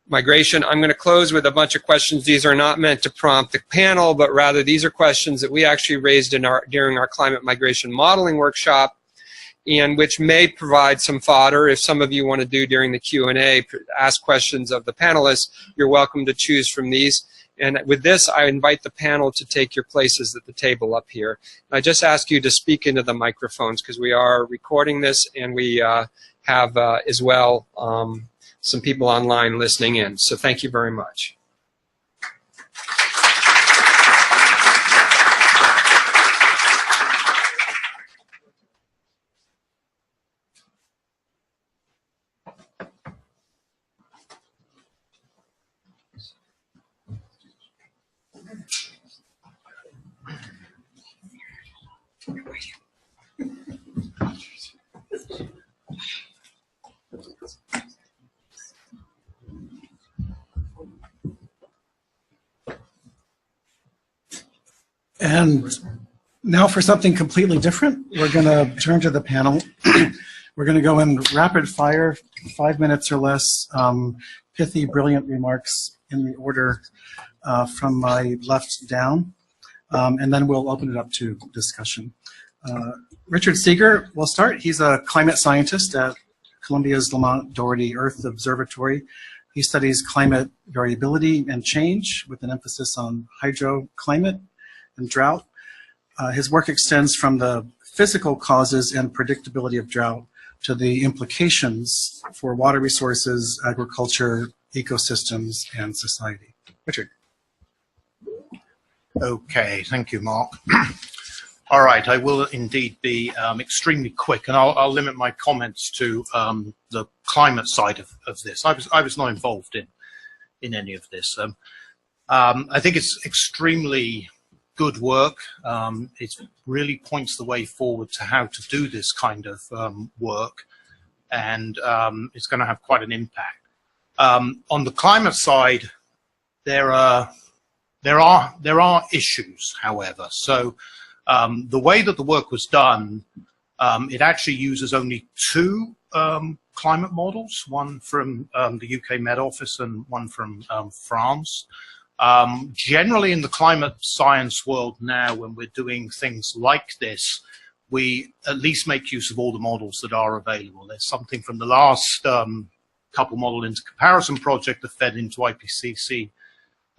migration. I'm going to close with a bunch of questions. These are not meant to prompt the panel, but rather these are questions that we actually raised in during our climate migration modeling workshop, and which may provide some fodder. If some of you want to do during the Q&A, ask questions of the panelists, you're welcome to choose from these. And with this, I invite the panel to take your places at the table up here. I just ask you to speak into the microphones because we are recording this, and we have as well some people online listening in. So thank you very much. And now for something completely different, we're going to turn to the panel. We're going to go in rapid fire, 5 minutes or less, pithy, brilliant remarks in the order from my left down, and then we'll open it up to discussion. Richard Seager will start. He's a climate scientist at Columbia's Lamont Doherty Earth Observatory. He studies climate variability and change with an emphasis on hydroclimate and drought. His work extends from the physical causes and predictability of drought to the implications for water resources, agriculture, ecosystems, and society. Richard. Okay, thank you, Mark. All right, I will indeed be extremely quick, and I'll limit my comments to the climate side of this. I was not involved in any of this. I think it's extremely good work. It really points the way forward to how to do this kind of work, and it's going to have quite an impact. On the climate side, there are issues, however. So the way that the work was done, it actually uses only two climate models, one from the UK Met Office and one from France. Generally in the climate science world now, when we're doing things like this, we at least make use of all the models that are available. There's something from the last couple model into comparison project that fed into IPCC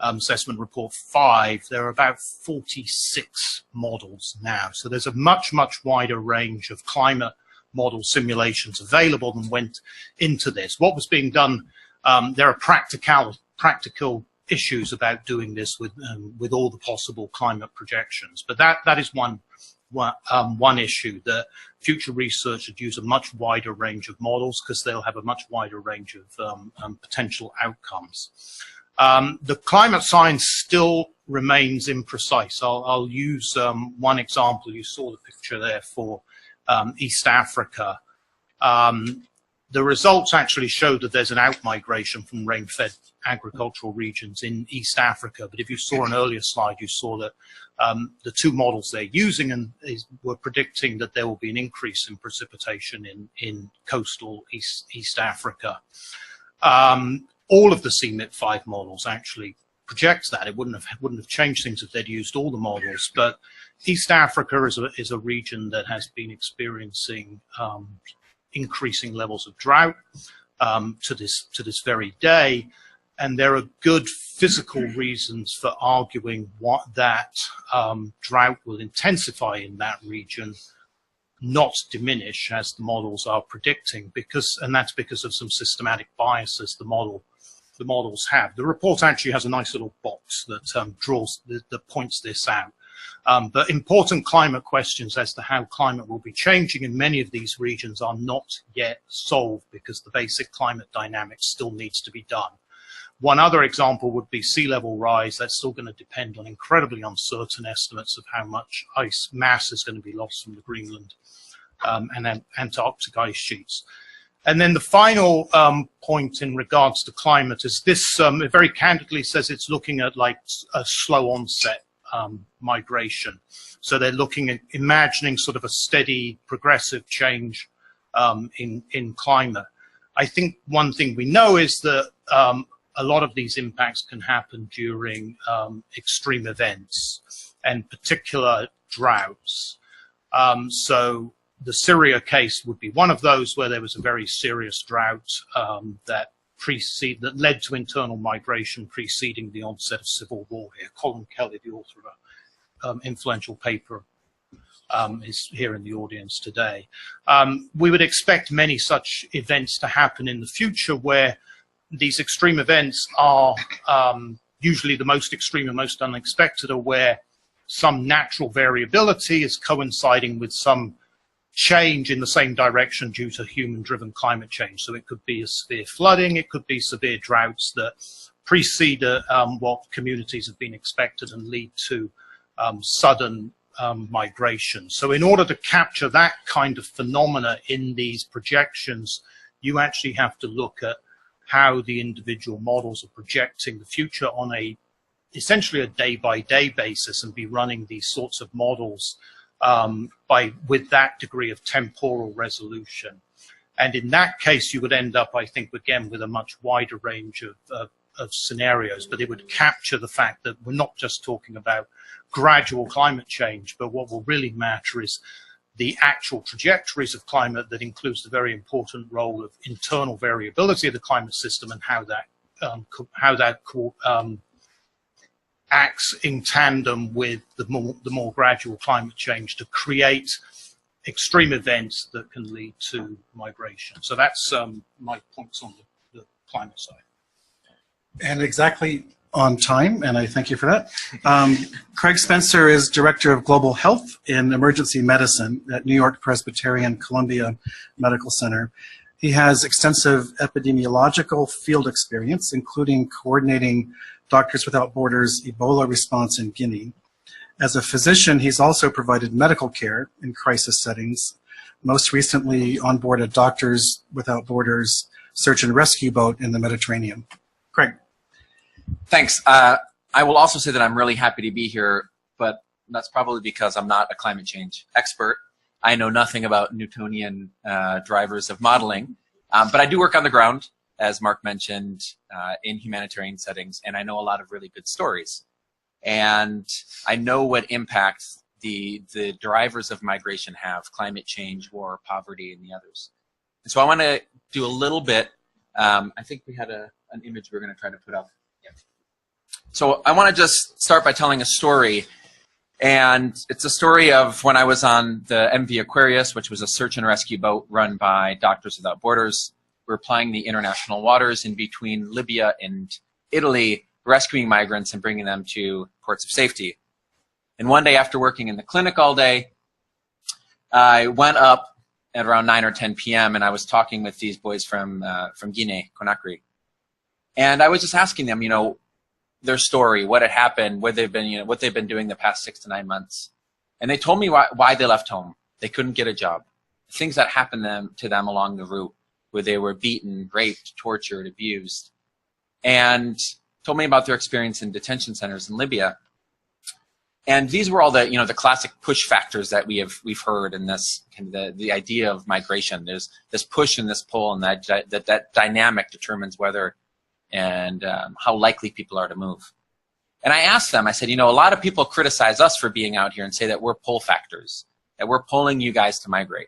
assessment report 5, there are about 46 models now. So there's a much, much wider range of climate model simulations available than went into this. What was being done, there are practical issues about doing this with all the possible climate projections. But that is one issue, that future research should use a much wider range of models because they'll have a much wider range of potential outcomes. The climate science still remains imprecise. I'll use one example. You saw the picture there for East Africa. The results actually show that there's an outmigration from rain-fed agricultural regions in East Africa. But if you saw an earlier slide, you saw that the two models they're using were predicting that there will be an increase in precipitation in coastal East Africa. All of the CMIP5 models actually project that. It wouldn't have changed things if they'd used all the models. But East Africa is a region that has been experiencing increasing levels of drought to this very day, and there are good physical reasons for arguing that drought will intensify in that region, not diminish as the models are predicting, and that's because of some systematic biases the models have. The report actually has a nice little box that that points this out. But important climate questions as to how climate will be changing in many of these regions are not yet solved because the basic climate dynamics still needs to be done. One other example would be sea level rise. That's still going to depend on incredibly uncertain estimates of how much ice mass is going to be lost from the Greenland and Antarctic ice sheets. And then the final point in regards to climate is this, it very candidly says it's looking at like a slow onset migration. So they're looking at imagining sort of a steady progressive change in climate. I think one thing we know is that a lot of these impacts can happen during extreme events and particular droughts. So the Syria case would be one of those where there was a very serious drought that led to internal migration preceding the onset of civil war here. Colin Kelly, the author of an influential paper, is here in the audience today. We would expect many such events to happen in the future where these extreme events are usually the most extreme and most unexpected, or where some natural variability is coinciding with some change in the same direction due to human-driven climate change. So it could be a severe flooding, it could be severe droughts that precede what communities have been expected and lead to sudden migration. So in order to capture that kind of phenomena in these projections, you actually have to look at how the individual models are projecting the future on essentially a day-by-day basis, and be running these sorts of models with that degree of temporal resolution. And in that case, you would end up, I think, again, with a much wider range of scenarios, but it would capture the fact that we're not just talking about gradual climate change, but what will really matter is the actual trajectories of climate that includes the very important role of internal variability of the climate system, and how that acts in tandem with the more gradual climate change to create extreme events that can lead to migration. So that's my points on the climate side. And exactly on time, and I thank you for that. Craig Spencer is Director of Global Health in Emergency Medicine at New York Presbyterian Columbia Medical Center. He has extensive epidemiological field experience, including coordinating Doctors Without Borders' Ebola response in Guinea. As a physician, he's also provided medical care in crisis settings, most recently on board a Doctors Without Borders search and rescue boat in the Mediterranean. Craig. Thanks. I will also say that I'm really happy to be here, but that's probably because I'm not a climate change expert. I know nothing about Newtonian drivers of modeling, but I do work on the ground, as Marc mentioned, in humanitarian settings, and I know a lot of really good stories. And I know what impact the drivers of migration have: climate change, war, poverty, and the others. And so I want to do a little bit. I think we had an image we're going to try to put up. So I want to just start by telling a story. And it's a story of when I was on the MV Aquarius, which was a search and rescue boat run by Doctors Without Borders. We were plying the international waters in between Libya and Italy, rescuing migrants and bringing them to ports of safety. And one day after working in the clinic all day, I went up at around 9 or 10 p.m. and I was talking with these boys from Guinea, Conakry. And I was just asking them, their story, what had happened, what they've been doing the past 6 to 9 months. And they told me why they left home. They couldn't get a job. Things that happened to them along the route, where they were beaten, raped, tortured, abused. And told me about their experience in detention centers in Libya. And these were all the classic push factors that we've heard in this kind of the idea of migration. There's this push and this pull, and that dynamic determines whether and how likely people are to move. And I asked them, I said, a lot of people criticize us for being out here and say that we're pull factors, that we're pulling you guys to migrate.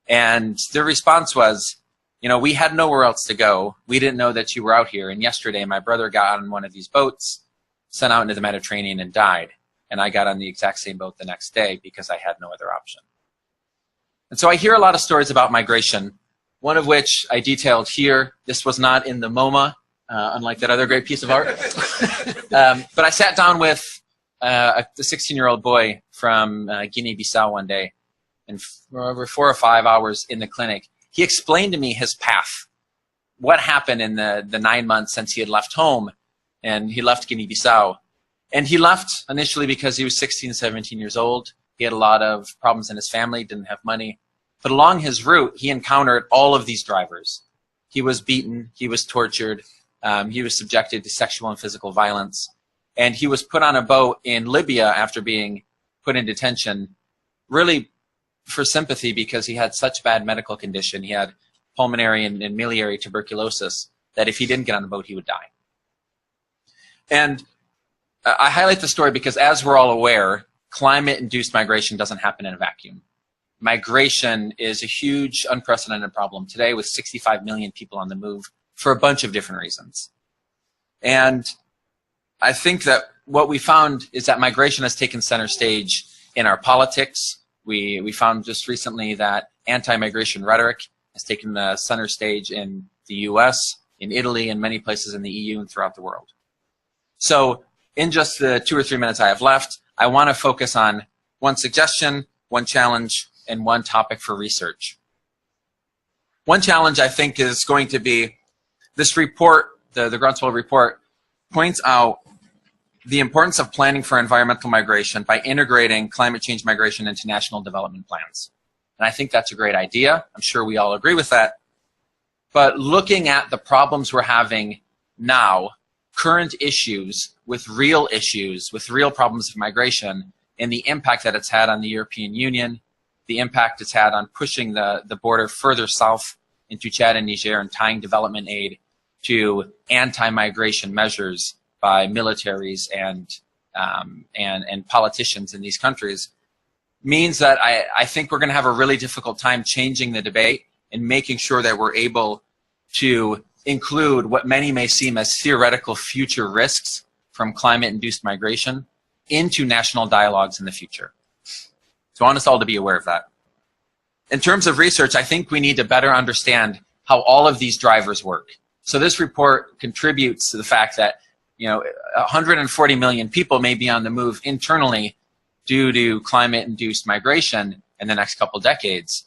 And their response was, we had nowhere else to go. We didn't know that you were out here. And yesterday, my brother got on one of these boats, sent out into the Mediterranean, and died. And I got on the exact same boat the next day because I had no other option. And so I hear a lot of stories about migration, one of which I detailed here. This was not in the MoMA, unlike that other great piece of art. But I sat down with a 16-year-old boy from Guinea-Bissau one day, and for over 4 or 5 hours in the clinic, he explained to me his path, what happened in the 9 months since he had left home, and he left Guinea-Bissau. And he left initially because he was 16, 17 years old. He had a lot of problems in his family, didn't have money. But along his route, he encountered all of these drivers. He was beaten, he was tortured, he was subjected to sexual and physical violence. And he was put on a boat in Libya after being put in detention, really for sympathy because he had such bad medical condition. He had pulmonary and miliary tuberculosis that if he didn't get on the boat, he would die. And I highlight the story because, as we're all aware, climate-induced migration doesn't happen in a vacuum. Migration is a huge, unprecedented problem today with 65 million people on the move for a bunch of different reasons. And I think that what we found is that migration has taken center stage in our politics. We found just recently that anti-migration rhetoric has taken the center stage in the US, in Italy, and many places in the EU and throughout the world. So in just the 2 or 3 minutes I have left, I want to focus on one suggestion, one challenge, and one topic for research. One challenge I think is going to be this report, the Groundswell report, points out the importance of planning for environmental migration by integrating climate change migration into national development plans. And I think that's a great idea. I'm sure we all agree with that. But looking at the problems we're having now, current issues with real problems of migration, and the impact that it's had on the European Union, the impact it's had on pushing the border further south into Chad and Niger and tying development aid to anti-migration measures by militaries and politicians in these countries, means that I think we're going to have a really difficult time changing the debate and making sure that we're able to include what many may seem as theoretical future risks from climate-induced migration into national dialogues in the future. So I want us all to be aware of that. In terms of research, I think we need to better understand how all of these drivers work. So this report contributes to the fact that 140 million people may be on the move internally due to climate-induced migration in the next couple decades.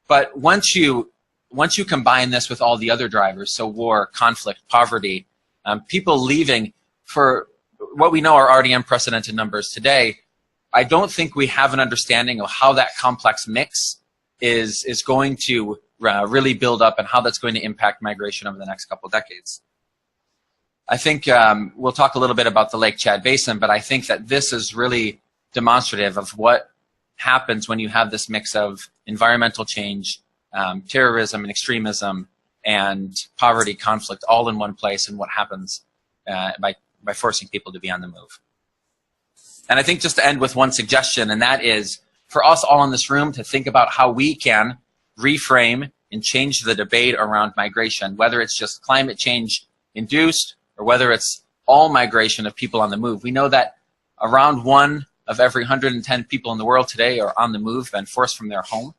But once you combine this with all the other drivers, so war, conflict, poverty, people leaving for what we know are already unprecedented numbers today, I don't think we have an understanding of how that complex mix is going to really build up and how that's going to impact migration over the next couple decades. I think we'll talk a little bit about the Lake Chad Basin, but I think that this is really demonstrative of what happens when you have this mix of environmental change, terrorism and extremism, and poverty, conflict all in one place, and what happens by forcing people to be on the move. And I think just to end with one suggestion, and that is for us all in this room to think about how we can reframe and change the debate around migration, whether it's just climate change induced or whether it's all migration of people on the move. We know that around 1 of every 110 people in the world today are on the move and forced from their home.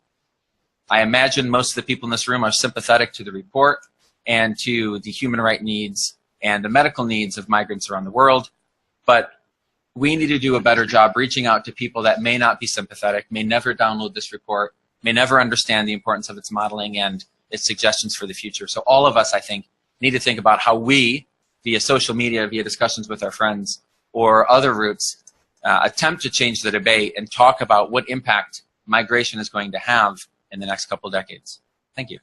I imagine most of the people in this room are sympathetic to the report and to the human rights needs and the medical needs of migrants around the world, but we need to do a better job reaching out to people that may not be sympathetic, may never download this report, may never understand the importance of its modeling and its suggestions for the future. So all of us, I think, need to think about how we, via social media, via discussions with our friends, or other routes, attempt to change the debate and talk about what impact migration is going to have in the next couple of decades. Thank you.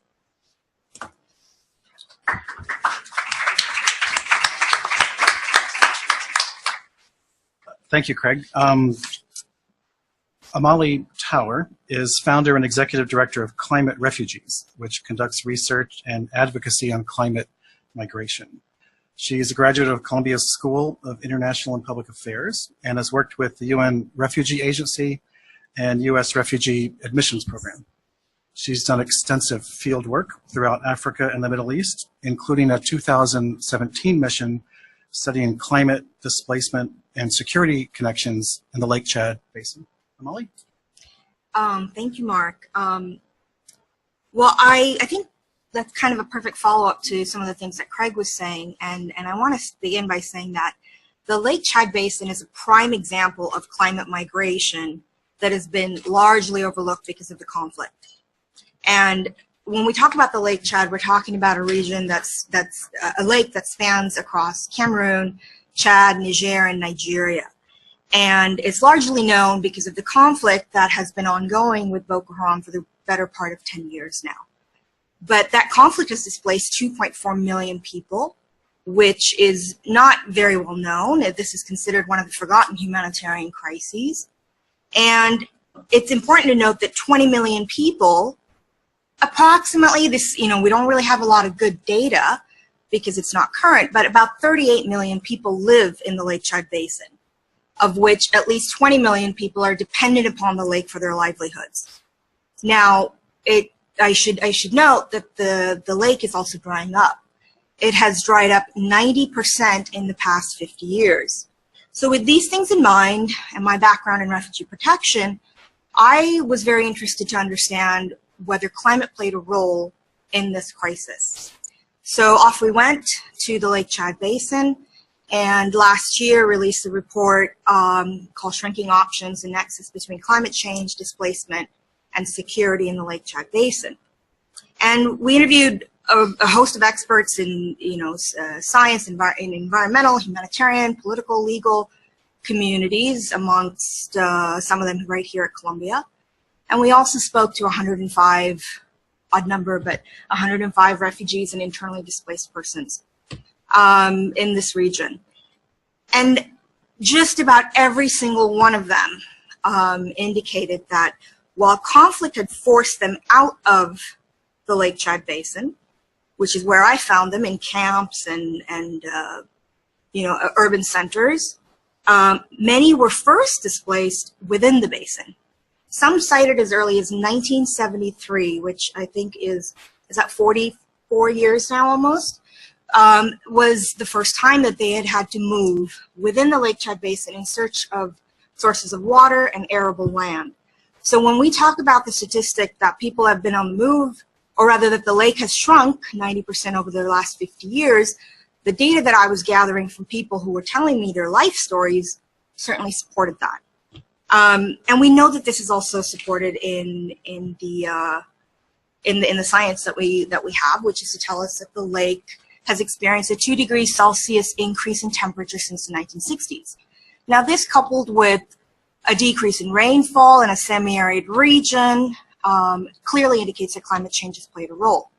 Thank you, Craig. Amali Tower is founder and executive director of Climate Refugees, which conducts research and advocacy on climate migration. She is a graduate of Columbia's School of International and Public Affairs and has worked with the UN Refugee Agency and U.S. Refugee Admissions Program. She's done extensive field work throughout Africa and the Middle East, including a 2017 mission studying climate, displacement, and security connections in the Lake Chad Basin. Amali? Thank you, Mark. Well, I think that's kind of a perfect follow-up to some of the things that Craig was saying, and I want to begin by saying that the Lake Chad Basin is a prime example of climate migration that has been largely overlooked because of the conflict. And when we talk about the Lake Chad, we're talking about a region that's a lake that spans across Cameroon, Chad, Niger, and Nigeria. And it's largely known because of the conflict that has been ongoing with Boko Haram for the better part of 10 years now. But that conflict has displaced 2.4 million people, which is not very well known. This is considered one of the forgotten humanitarian crises. And it's important to note that 20 million people, approximately this, we don't really have a lot of good data because it's not current, but about 38 million people live in the Lake Chad Basin, of which at least 20 million people are dependent upon the lake for their livelihoods. Now, I should note that the lake is also drying up. It has dried up 90% in the past 50 years. So with these things in mind, and my background in refugee protection, I was very interested to understand whether climate played a role in this crisis. So off we went to the Lake Chad Basin, and last year released a report called Shrinking Options: The Nexus Between Climate Change, Displacement, and Security in the Lake Chad Basin. And we interviewed a host of experts in science, environmental, humanitarian, political, legal communities, amongst some of them right here at Columbia. And we also spoke to 105, odd number, but 105 refugees and internally displaced persons in this region. And just about every single one of them indicated that while conflict had forced them out of the Lake Chad Basin, which is where I found them, in camps and urban centers, many were first displaced within the basin. Some cited as early as 1973, which I think is that 44 years now almost, was the first time that they had to move within the Lake Chad Basin in search of sources of water and arable land. So when we talk about the statistic that people have been on the move, or rather that the lake has shrunk 90% over the last 50 years, the data that I was gathering from people who were telling me their life stories certainly supported that. And we know that this is also supported in the science that we have, which is to tell us that the lake has experienced a 2 degrees Celsius increase in temperature since the 1960s. Now, this coupled with a decrease in rainfall in a semi-arid region clearly indicates that climate change has played a role.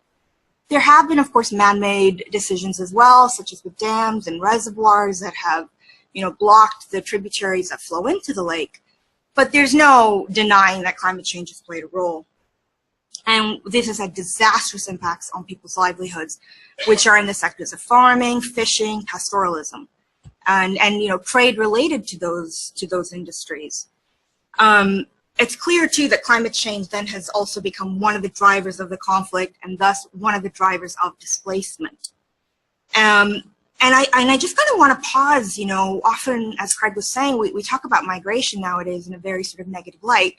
There have been, of course, man-made decisions as well, such as with dams and reservoirs that have, blocked the tributaries that flow into the lake. But there's no denying that climate change has played a role. And this has had disastrous impacts on people's livelihoods, which are in the sectors of farming, fishing, pastoralism, and trade related to those industries. It's clear too that climate change then has also become one of the drivers of the conflict, and thus one of the drivers of displacement. And I just kind of want to pause, you know, often, as Craig was saying, we talk about migration nowadays in a very sort of negative light.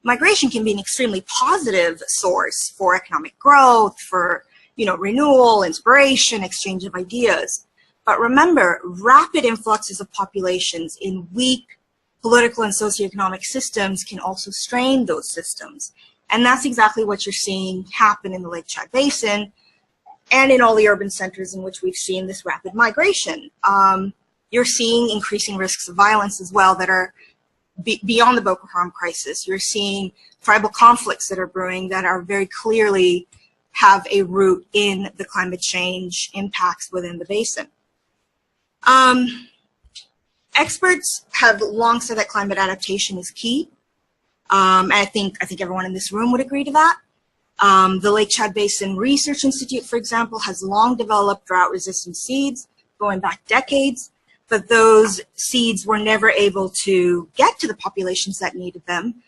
Migration can be an extremely positive source for economic growth, for, you know, renewal, inspiration, exchange of ideas. But remember, rapid influxes of populations in weak political and socioeconomic systems can also strain those systems. And that's exactly what you're seeing happen in the Lake Chad Basin and in all the urban centers in which we've seen this rapid migration. You're seeing increasing risks of violence as well that are beyond the Boko Haram crisis. You're seeing tribal conflicts that are brewing that are very clearly have a root in the climate change impacts within the basin. Experts have long said that climate adaptation is key. And I think everyone in this room would agree to that. The Lake Chad Basin Research Institute, for example, has long developed drought-resistant seeds going back decades, but those seeds were never able to get to the populations that needed them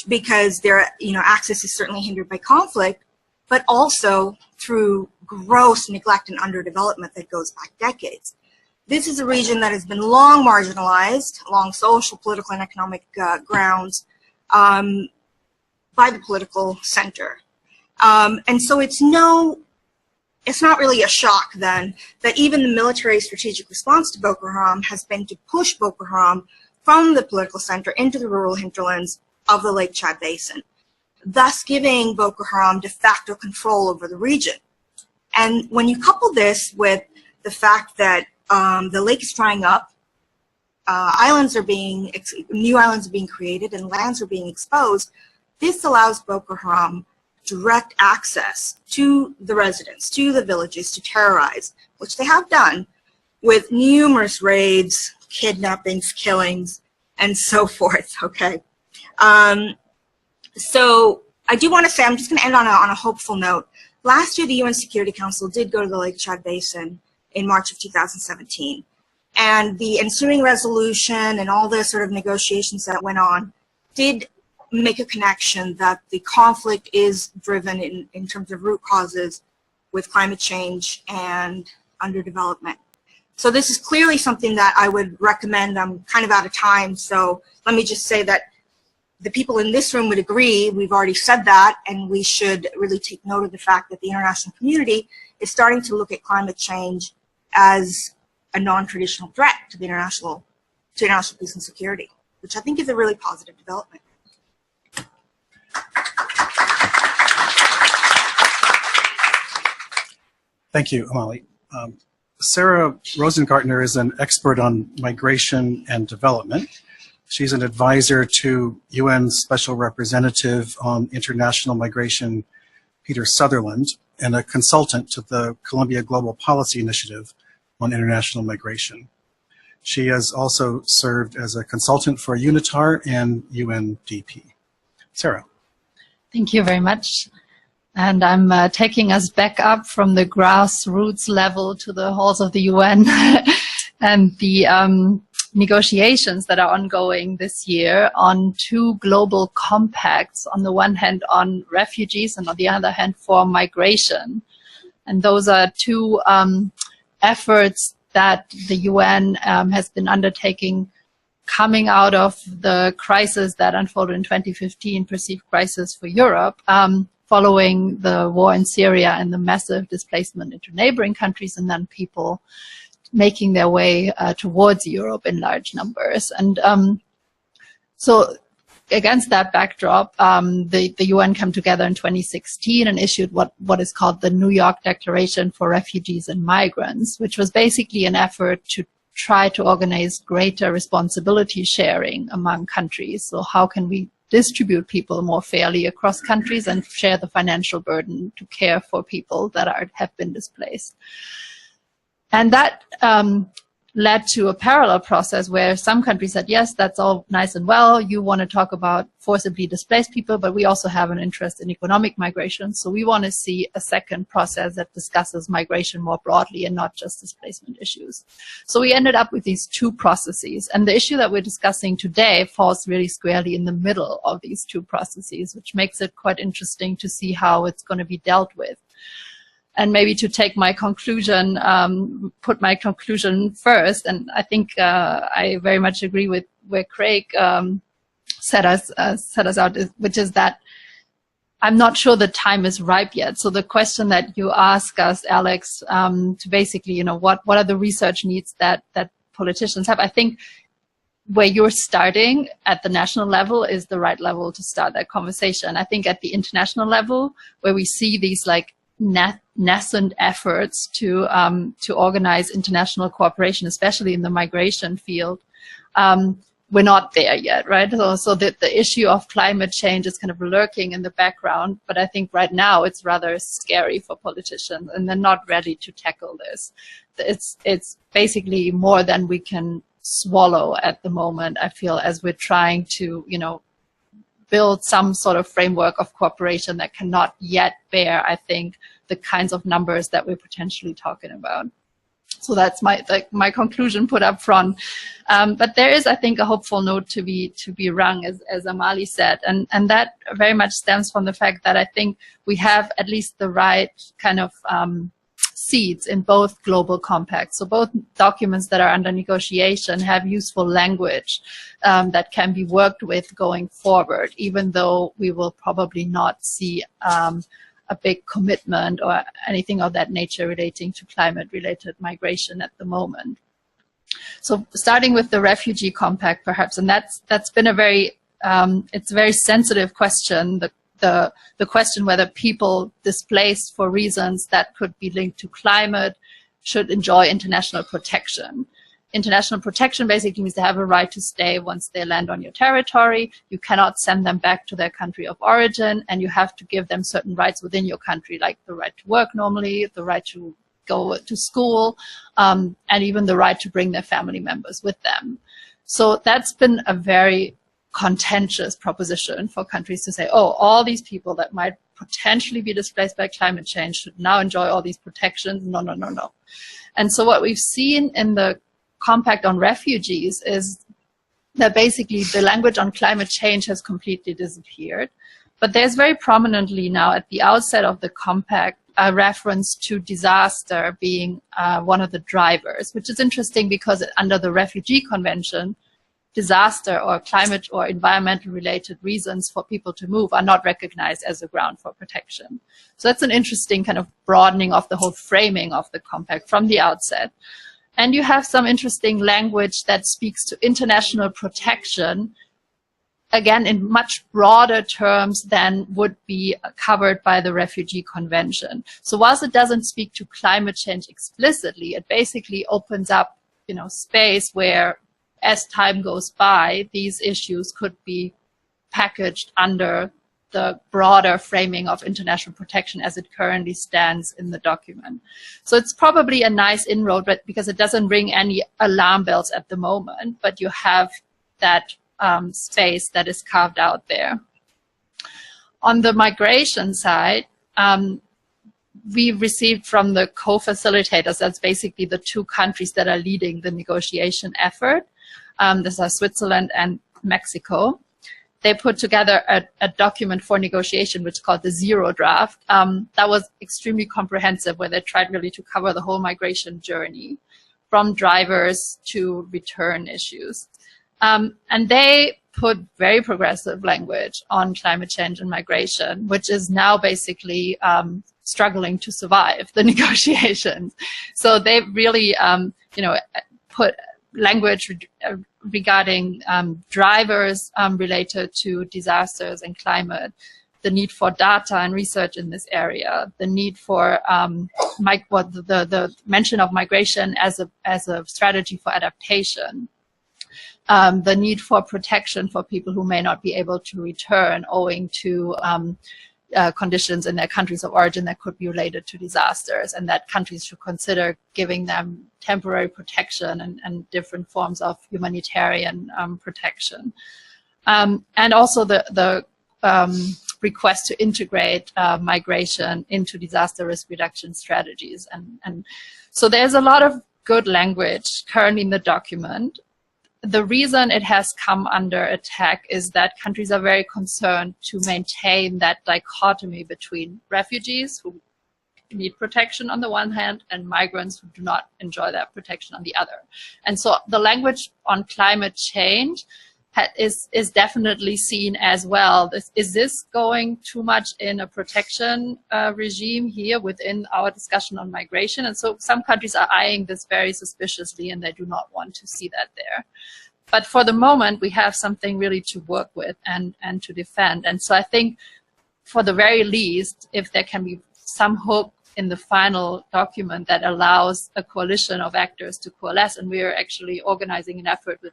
because their, you know, access is certainly hindered by conflict, but also through gross neglect and underdevelopment that goes back decades. This is a region that has been long marginalized along social, political, and economic grounds by the political center. And so it's not really a shock then that even the military strategic response to Boko Haram has been to push Boko Haram from the political center into the rural hinterlands of the Lake Chad Basin, thus giving Boko Haram de facto control over the region. And when you couple this with the fact that the lake is drying up, new islands are being created and lands are being exposed, this allows Boko Haram direct access to the residents, to the villages, to terrorize, which they have done with numerous raids, kidnappings, killings, and so forth, okay? So I do want to say, I'm just going to end on a hopeful note. Last year, the UN Security Council did go to the Lake Chad Basin in March of 2017. And the ensuing resolution and all the sort of negotiations that went on did make a connection that the conflict is driven in terms of root causes with climate change and underdevelopment. So this is clearly something that I would recommend. I'm kind of out of time, so let me just say that the people in this room would agree, we've already said that, and we should really take note of the fact that the international community is starting to look at climate change as a non-traditional threat to international peace and security, which I think is a really positive development. Thank you, Amali. Sarah Rosengaertner is an expert on migration and development. She's an advisor to UN Special Representative on International Migration, Peter Sutherland, and a consultant to the Columbia Global Policy Initiative on International Migration. She has also served as a consultant for UNITAR and UNDP. Sarah. Thank you very much. And I'm taking us back up from the grassroots level to the halls of the UN and the negotiations that are ongoing this year on two global compacts, on the one hand on refugees and on the other hand for migration. And those are two efforts that the UN has been undertaking coming out of the crisis that unfolded in 2015, perceived crisis for Europe, following the war in Syria and the massive displacement into neighboring countries, and then people making their way towards Europe in large numbers. And so against that backdrop, the UN came together in 2016 and issued what is called the New York Declaration for Refugees and Migrants, which was basically an effort to try to organize greater responsibility sharing among countries. So how can we distribute people more fairly across countries and share the financial burden to care for people that have been displaced? And that led to a parallel process where some countries said, yes, that's all nice and well. You want to talk about forcibly displaced people, but we also have an interest in economic migration. So we want to see a second process that discusses migration more broadly and not just displacement issues. So we ended up with these two processes. And the issue that we're discussing today falls really squarely in the middle of these two processes, which makes it quite interesting to see how it's going to be dealt with. And maybe to take my conclusion, put my conclusion first, and I think I very much agree with where Craig set us out, which is that I'm not sure the time is ripe yet. So the question that you ask us, Alex, to basically, what are the research needs that politicians have? I think where you're starting at the national level is the right level to start that conversation. I think at the international level, where we see these like nascent efforts to organize international cooperation, especially in the migration field, we're not there yet, right? So the issue of climate change is kind of lurking in the background, but I think right now it's rather scary for politicians, and they're not ready to tackle this. It's basically more than we can swallow at the moment, I feel, as we're trying to, build some sort of framework of cooperation that cannot yet bear, I think, the kinds of numbers that we're potentially talking about. So that's my conclusion put up front. But there is, I think, a hopeful note to be rung, as Amali said, and that very much stems from the fact that I think we have at least the right kind of seeds in both global compacts. So both documents that are under negotiation have useful language that can be worked with going forward, even though we will probably not see a big commitment or anything of that nature relating to climate-related migration at the moment. So starting with the refugee compact, perhaps, and that's been a very it's a very sensitive question. The question whether people displaced for reasons that could be linked to climate should enjoy international protection. International protection basically means they have a right to stay once they land on your territory. You cannot send them back to their country of origin, and you have to give them certain rights within your country, like the right to work normally, the right to go to school, and even the right to bring their family members with them. So that's been a very contentious proposition for countries to say, oh, all these people that might potentially be displaced by climate change should now enjoy all these protections. No, no, no, no. And so what we've seen in the Compact on refugees is that basically the language on climate change has completely disappeared. But there's very prominently now at the outset of the Compact a reference to disaster being one of the drivers, which is interesting because under the Refugee Convention, disaster or climate or environmental related reasons for people to move are not recognized as a ground for protection. So that's an interesting kind of broadening of the whole framing of the Compact from the outset. And you have some interesting language that speaks to international protection, again, in much broader terms than would be covered by the Refugee Convention. So whilst it doesn't speak to climate change explicitly, it basically opens up, space where, as time goes by, these issues could be packaged under the broader framing of international protection as it currently stands in the document. So it's probably a nice inroad, but because it doesn't ring any alarm bells at the moment, but you have that space that is carved out there. On the migration side, we received from the co-facilitators, that's basically the two countries that are leading the negotiation effort. These are Switzerland and Mexico. They put together a document for negotiation, which is called the Zero Draft. That was extremely comprehensive, where they tried really to cover the whole migration journey, from drivers to return issues. And they put very progressive language on climate change and migration, which is now basically struggling to survive the negotiations. So they really, put language regarding drivers related to disasters and climate, the need for data and research in this area, the need for the mention of migration as a strategy for adaptation, the need for protection for people who may not be able to return owing to conditions in their countries of origin that could be related to disasters, and that countries should consider giving them temporary protection and different forms of humanitarian protection. And also the request to integrate migration into disaster risk reduction strategies. And so there's a lot of good language currently in the document. The reason it has come under attack is that countries are very concerned to maintain that dichotomy between refugees who need protection on the one hand and migrants who do not enjoy that protection on the other. And so the language on climate change is definitely seen as well. Is this going too much in a protection regime here within our discussion on migration? And so some countries are eyeing this very suspiciously and they do not want to see that there. But for the moment, we have something really to work with and to defend. And so I think for the very least, if there can be some hope in the final document that allows a coalition of actors to coalesce, and we are actually organizing an effort with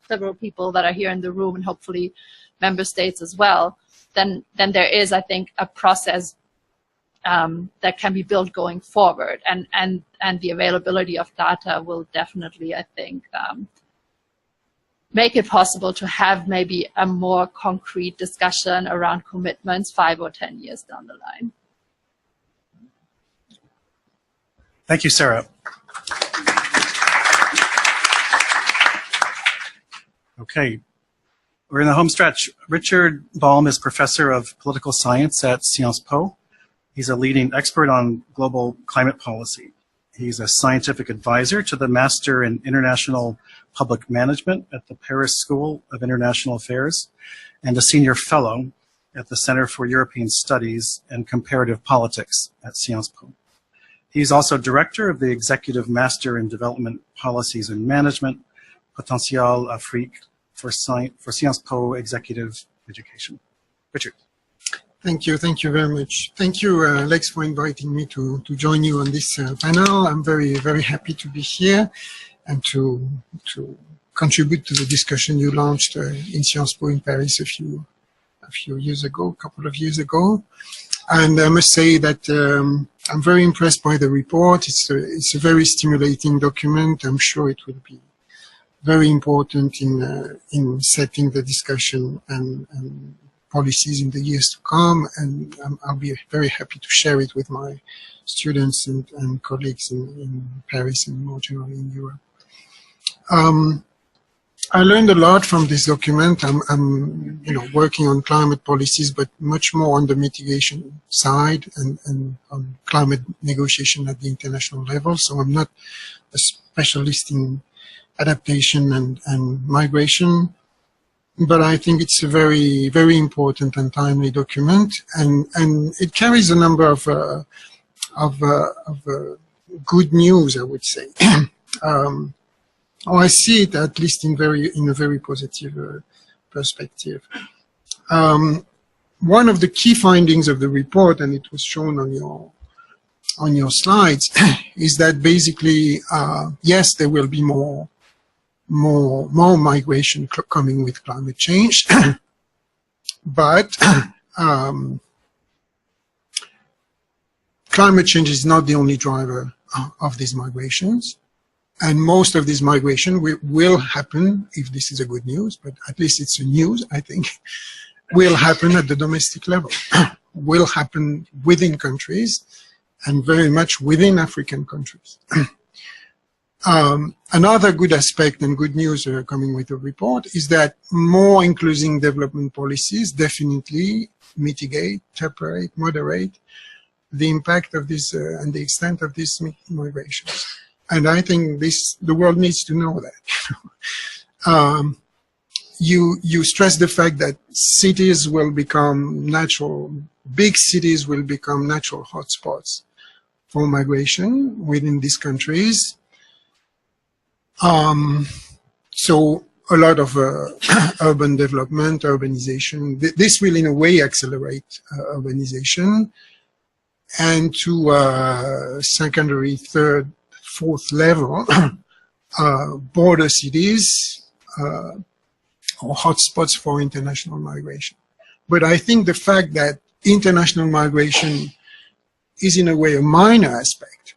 several people that are here in the room and hopefully member states as well, then there is, I think, a process that can be built going forward, and the availability of data will definitely, I think, make it possible to have maybe a more concrete discussion around commitments 5 or 10 years down the line. Thank you, Sarah. Okay, we're in the home stretch. Richard Balme is professor of political science at SciencesPo. He's a leading expert on global climate policy. He's a scientific advisor to the Master in International Public Management at the Paris School of International Affairs and a senior fellow at the Center for European Studies and Comparative Politics at SciencesPo. He's also director of the Executive Master in Development Policies and Management, Potentiel Afrique, for SciencesPo Executive Education. Richard. Thank you very much. Thank you, Alex, for inviting me to join you on this panel. I'm very happy to be here and to contribute to the discussion you launched in SciencesPo in Paris a couple of years ago. And I must say that I'm very impressed by the report. It's a very stimulating document. I'm sure it will be very important in setting the discussion and policies in the years to come. And I'll be very happy to share it with my students and colleagues in Paris and more generally in Europe. I learned a lot from this document. I'm working on climate policies, but much more on the mitigation side and on climate negotiation at the international level. So I'm not a specialist in adaptation and migration, but I think it's a very important and timely document, and it carries a number of good news, I would say. I see it at least in a very positive perspective. One of the key findings of the report, and it was shown on your slides, is that basically, yes, there will be more migration coming with climate change, but climate change is not the only driver of these migrations. And most of this migration will happen, if this is a good news, but at least it's a news, I think, will happen at the domestic level, will happen within countries, and very much within African countries. Another good aspect and good news coming with the report is that more inclusive development policies definitely mitigate, temperate, moderate the impact of this and the extent of these migrations. And I think the world needs to know that. You stress the fact that cities will become big cities will become natural hotspots for migration within these countries. So a lot of urban development, urbanization, this will in a way accelerate urbanization, and to secondary, third, fourth level, border cities or hotspots for international migration. But I think the fact that international migration is in a way a minor aspect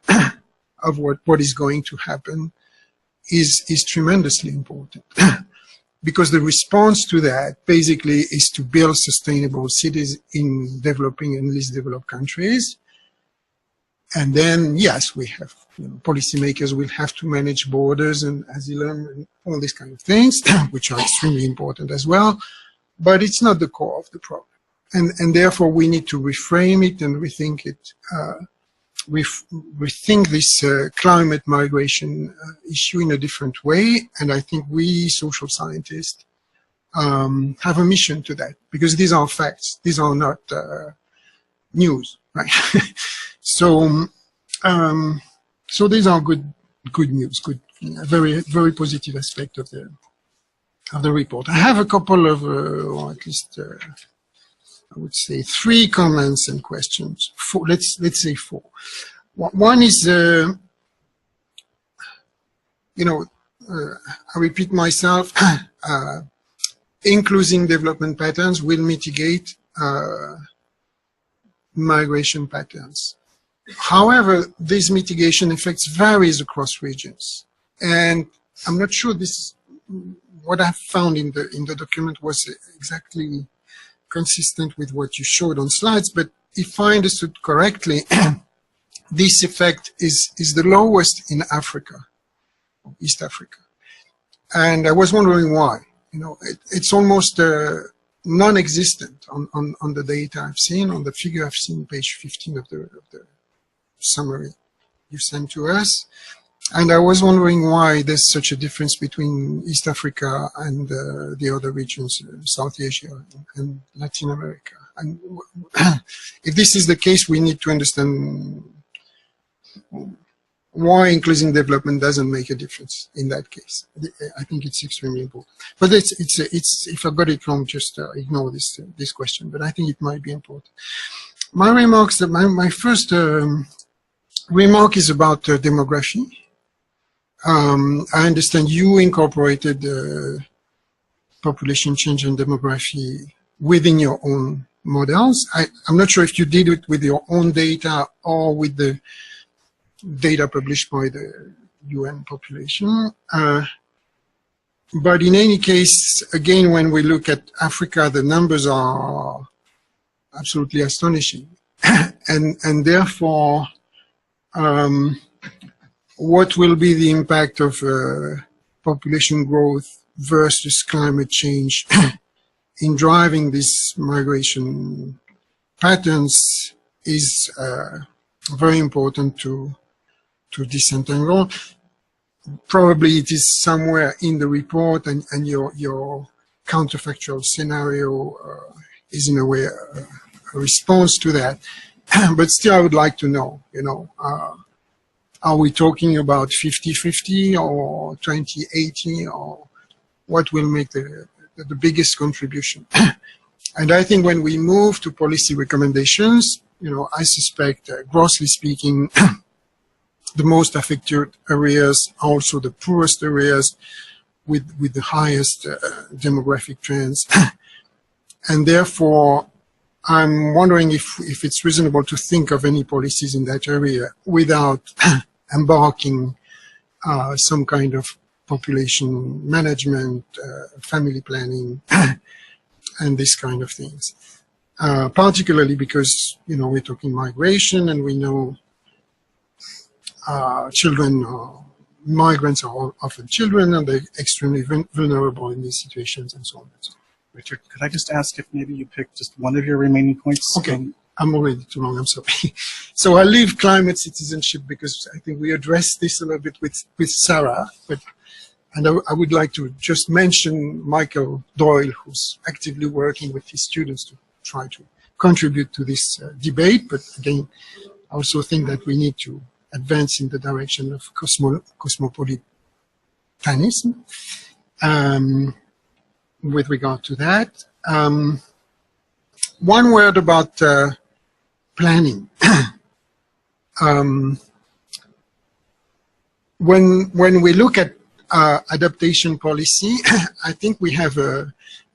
of what is going to happen is tremendously important. Because the response to that basically is to build sustainable cities in developing and least developed countries. And then, yes, we have, policymakers will have to manage borders and asylum and all these kind of things, which are extremely important as well. But it's not the core of the problem. And therefore, we need to reframe it and rethink it rethink this climate migration issue in a different way, and I think we social scientists have a mission to that, because these are facts. These are not news, right? So these are good news, very positive aspect of the report. I have a couple of, or at least I would say 3 comments and questions. Let's say 4. One is, I repeat myself, including development patterns will mitigate migration patterns. However, this mitigation effects varies across regions, and I'm not sure what I found in the document was exactly consistent with what you showed on slides, but if I understood correctly, this effect is the lowest in Africa, East Africa. And I was wondering why. It's almost non-existent on the data I've seen, on the figure I've seen, page 15 of the summary you sent to us. And I was wondering why there's such a difference between East Africa and the other regions, South Asia and Latin America. And if this is the case, we need to understand why increasing development doesn't make a difference in that case. I think it's extremely important. But if I got it wrong, just ignore this question. But I think it might be important. My remarks, my first remark is about demography. I understand you incorporated population change and demography within your own models. I'm not sure if you did it with your own data or with the data published by the UN population. But in any case, again, when we look at Africa, the numbers are absolutely astonishing. and therefore, what will be the impact of population growth versus climate change in driving these migration patterns is very important to disentangle. Probably it is somewhere in the report, and your counterfactual scenario is in a way a response to that. But still, I would like to know, are we talking about 50-50 or 20-80, or what will make the biggest contribution? And I think when we move to policy recommendations, I suspect, grossly speaking, the most affected areas are also the poorest areas with the highest demographic trends. And therefore, I'm wondering if it's reasonable to think of any policies in that area without embarking some kind of population management, family planning, and this kind of things. Particularly because, we're talking migration, and we know children, migrants are often children, and they're extremely vulnerable in these situations, and so on and so on. Richard, could I just ask if maybe you picked just one of your remaining points? Okay, I'm already too long, I'm sorry. So I'll leave climate citizenship because I think we addressed this a little bit with Sarah, and I would like to just mention Michael Doyle, who's actively working with his students to try to contribute to this debate. But again, I also think that we need to advance in the direction of cosmopolitanism. With regard to that, one word about planning. When we look at adaptation policy, I think we have a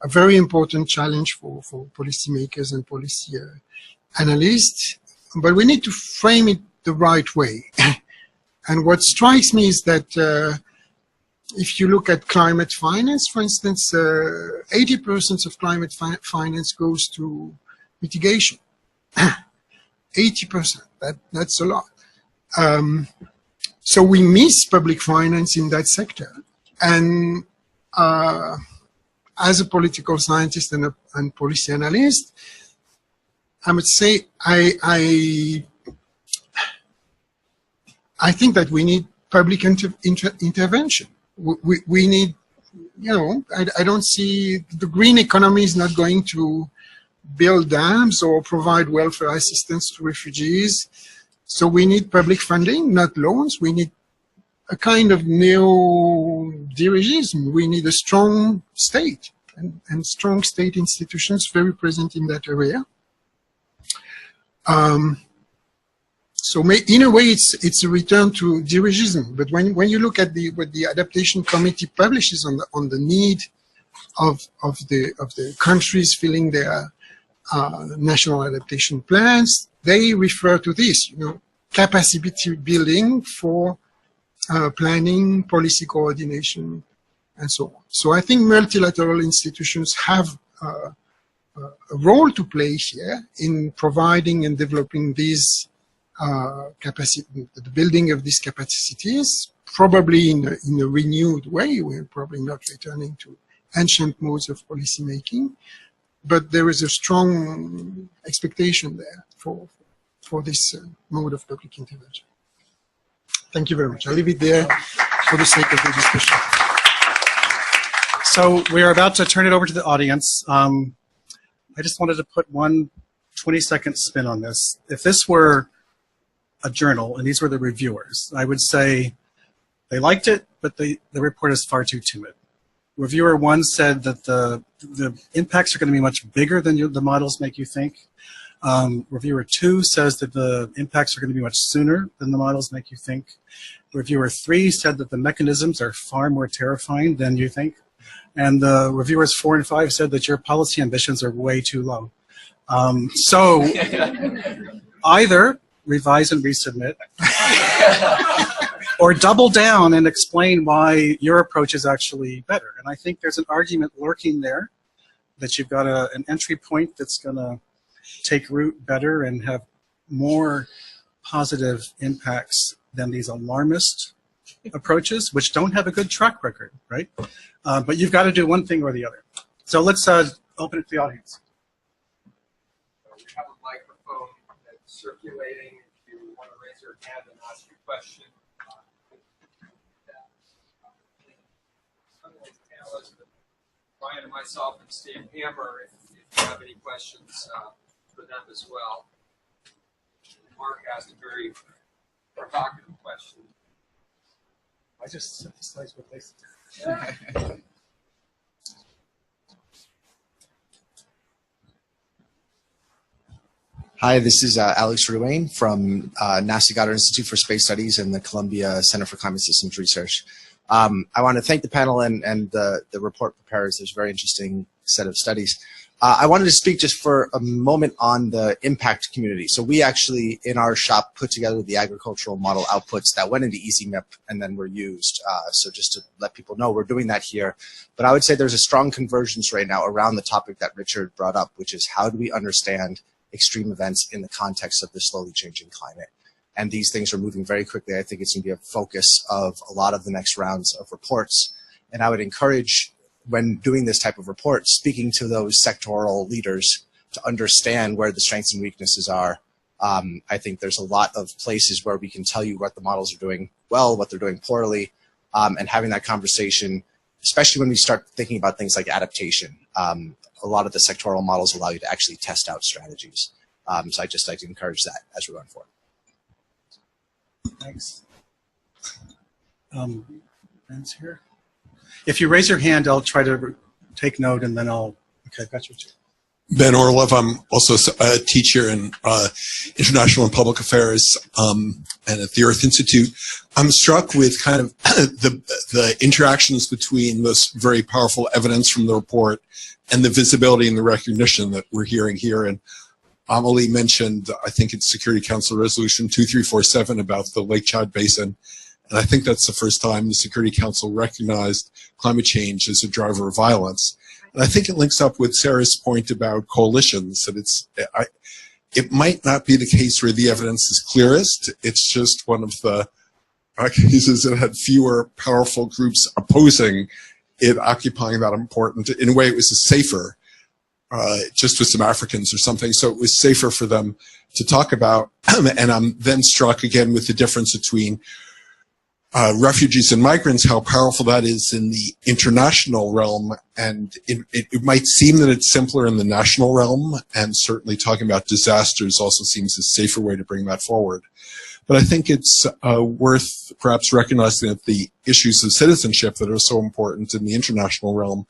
very important challenge for policymakers and policy analysts, but we need to frame it the right way. And what strikes me is that if you look at climate finance, for instance, 80% of climate finance goes to mitigation. 80%, that's a lot. So we miss public finance in that sector. And as a political scientist and policy analyst, I would say I think that we need public intervention. We need, you know, I don't see, the green economy is not going to build dams or provide welfare assistance to refugees. So we need public funding, not loans. We need a kind of neo-dirigism. We need a strong state and strong state institutions very present in that area. So in a way, it's a return to dirigism. But when you look at what the adaptation committee publishes on the need of the countries filling their national adaptation plans, they refer to this, you know, capacity building for planning, policy coordination, and so on. So I think multilateral institutions have a role to play here in providing and developing these capacity, the building of these capacities, probably in a renewed way. We're probably not returning to ancient modes of policy making, but there is a strong expectation there for this mode of public intervention. Thank you very much. I'll leave it there for the sake of the discussion. So we're about to turn it over to the audience. I just wanted to put one 20-second spin on this. If this were a journal and these were the reviewers, I would say they liked it, but the report is far too timid. Reviewer 1 said that the impacts are going to be much bigger than the models make you think. Reviewer 2 says that the impacts are going to be much sooner than the models make you think. Reviewer 3 said that the mechanisms are far more terrifying than you think. And the reviewers 4 and 5 said that your policy ambitions are way too low. So either revise and resubmit, or double down and explain why your approach is actually better. And I think there's an argument lurking there that you've got an entry point that's going to take root better and have more positive impacts than these alarmist approaches, which don't have a good track record, right? But you've got to do one thing or the other. So let's open it to the audience. We have a microphone that's circulating. If you want to raise your hand and ask your question. Brian and myself and Steve Hammer, if you have any questions for them as well. Mark asked a very provocative question. I just synthesized what they said. Hi, this is Alex Ruane from NASA Goddard Institute for Space Studies and the Columbia Center for Climate Systems Research. I want to thank the panel and the report preparers. There's a very interesting set of studies. I wanted to speak just for a moment on the impact community. So we actually, in our shop, put together the agricultural model outputs that went into EasyMIP and then were used. So just to let people know, we're doing that here. But I would say there's a strong convergence right now around the topic that Richard brought up, which is how do we understand extreme events in the context of the slowly changing climate? And these things are moving very quickly. I think it's going to be a focus of a lot of the next rounds of reports. And I would encourage, when doing this type of report, speaking to those sectoral leaders to understand where the strengths and weaknesses are. I think there's a lot of places where we can tell you what the models are doing well, what they're doing poorly, and having that conversation, especially when we start thinking about things like adaptation. A lot of the sectoral models allow you to actually test out strategies. So I just like to encourage that as we run forward. Thanks. Ben's here. If you raise your hand, I'll try to take note, and then I'll. Okay, got you. Ben Orlov. I'm also a teacher in international and public affairs and at the Earth Institute. I'm struck with kind of the interactions between this very powerful evidence from the report and the visibility and the recognition that we're hearing here. And Amali mentioned, I think it's Security Council Resolution 2347 about the Lake Chad Basin. And I think that's the first time the Security Council recognized climate change as a driver of violence. And I think it links up with Sarah's point about coalitions, that it might not be the case where the evidence is clearest. It's just one of the cases that had fewer powerful groups opposing it occupying that important. In a way, it was a safer just with some Africans or something. So it was safer for them to talk about. And I'm then struck again with the difference between refugees and migrants, how powerful that is in the international realm. And it might seem that it's simpler in the national realm, and certainly talking about disasters also seems a safer way to bring that forward. But I think it's worth perhaps recognizing that the issues of citizenship that are so important in the international realm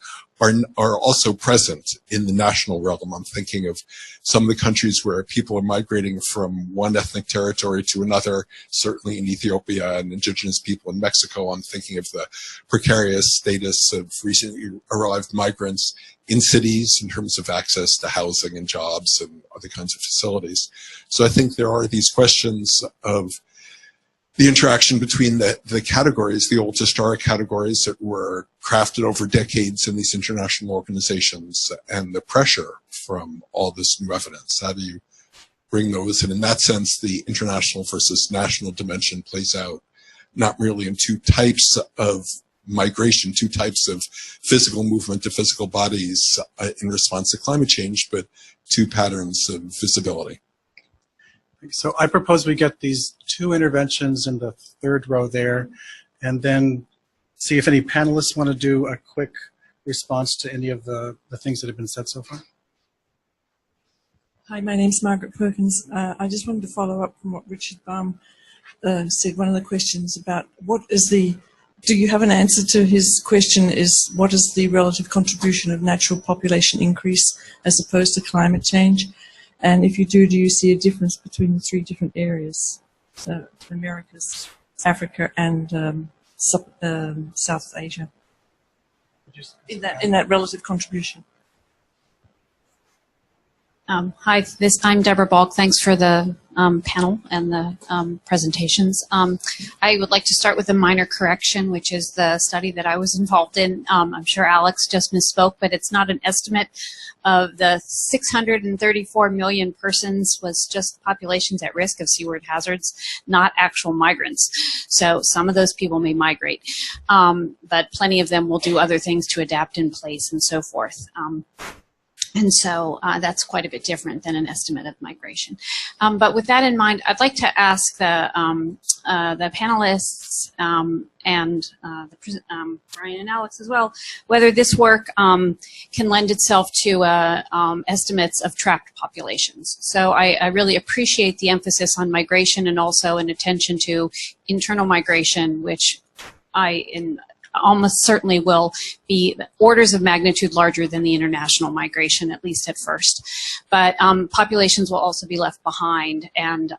are also present in the national realm. I'm thinking of some of the countries where people are migrating from one ethnic territory to another, certainly in Ethiopia and indigenous people in Mexico. I'm thinking of the precarious status of recently arrived migrants in cities in terms of access to housing and jobs and other kinds of facilities. So I think there are these questions of the interaction between the categories, the old historic categories that were crafted over decades in these international organizations, and the pressure from all this new evidence. How do you bring those? And in that sense, the international versus national dimension plays out not merely in two types of migration, two types of physical movement to physical bodies in response to climate change, but two patterns of visibility. So I propose we get these two interventions in the third row there, and then see if any panelists want to do a quick response to any of the things that have been said so far. Hi, my name's Margaret Perkins. I just wanted to follow up from what Richard Balme said. One of the questions about do you have an answer to his question is what is the relative contribution of natural population increase as opposed to climate change? And if you do you see a difference between the three different areas? So the Americas, Africa, and South Asia. In that relative contribution. Hi, I'm Deborah Balk. Thanks for the panel and the presentations. I would like to start with a minor correction, which is the study that I was involved in. I'm sure Alex just misspoke, but it's not an estimate of the 634 million persons was just populations at risk of seaward hazards, not actual migrants. So some of those people may migrate, but plenty of them will do other things to adapt in place and so forth. And so that's quite a bit different than an estimate of migration. But with that in mind, I'd like to ask the panelists and Brian and Alex as well, whether this work can lend itself to estimates of trapped populations. So I really appreciate the emphasis on migration and also an attention to internal migration, which almost certainly will be orders of magnitude larger than the international migration, at least at first. But populations will also be left behind, and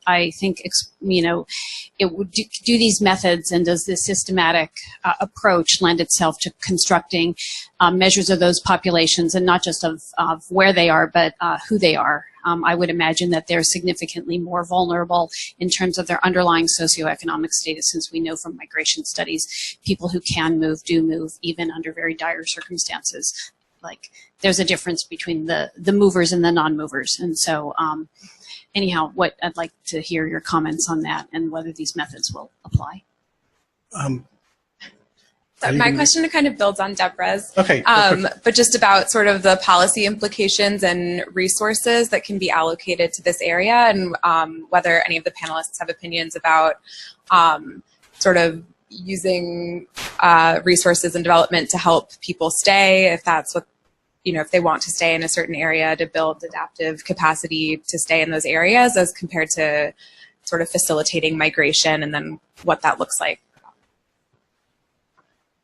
I think it would do these methods, and does this systematic approach lend itself to constructing measures of those populations, and not just of where they are, but who they are. I would imagine that they're significantly more vulnerable in terms of their underlying socioeconomic status, since we know from migration studies, people who can move do move, even under very dire circumstances. Like, there's a difference between the movers and the non-movers. And so anyhow, I'd like to hear your comments on that and whether these methods will apply. My question kind of builds on Deborah's, okay, but just about sort of the policy implications and resources that can be allocated to this area, and whether any of the panelists have opinions about sort of using resources and development to help people stay, if that's what, if they want to stay in a certain area, to build adaptive capacity to stay in those areas, as compared to sort of facilitating migration, and then what that looks like.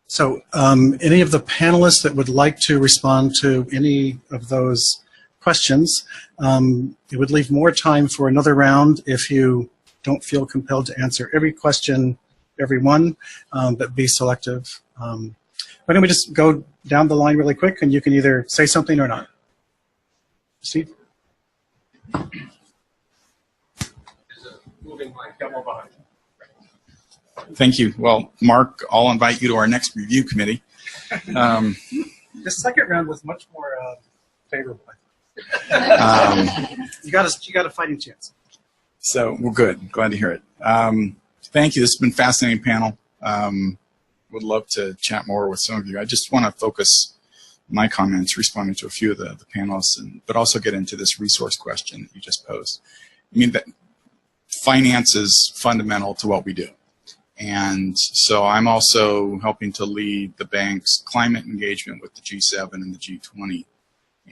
So any of the panelists that would like to respond to any of those questions, it would leave more time for another round if you don't feel compelled to answer every question, everyone, but be selective. Why don't we just go down the line really quick, and you can either say something or not. Steve? Moving line, got more behind. Thank you. Well, Mark, I'll invite you to our next review committee. The second round was much more favorable. You got a fighting chance. So we're good. Glad to hear it. Thank you. This has been a fascinating panel. Would love to chat more with some of you. I just want to focus my comments, responding to a few of the panelists, but also get into this resource question that you just posed. I mean, that finance is fundamental to what we do. And so I'm also helping to lead the bank's climate engagement with the G7 and the G20.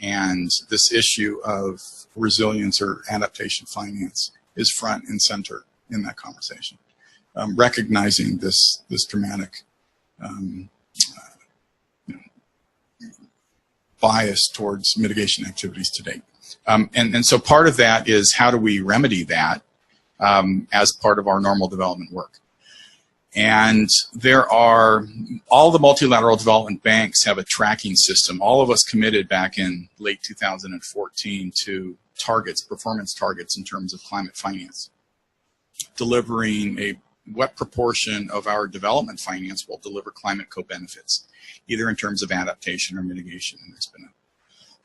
And this issue of resilience or adaptation finance is front and center in that conversation, recognizing this dramatic bias towards mitigation activities to date. And so part of that is how do we remedy that as part of our normal development work. And there are, all the multilateral development banks have a tracking system. All of us committed back in late 2014 to targets, performance targets in terms of climate finance. Delivering what proportion of our development finance will deliver climate co-benefits, either in terms of adaptation or mitigation. And there's been a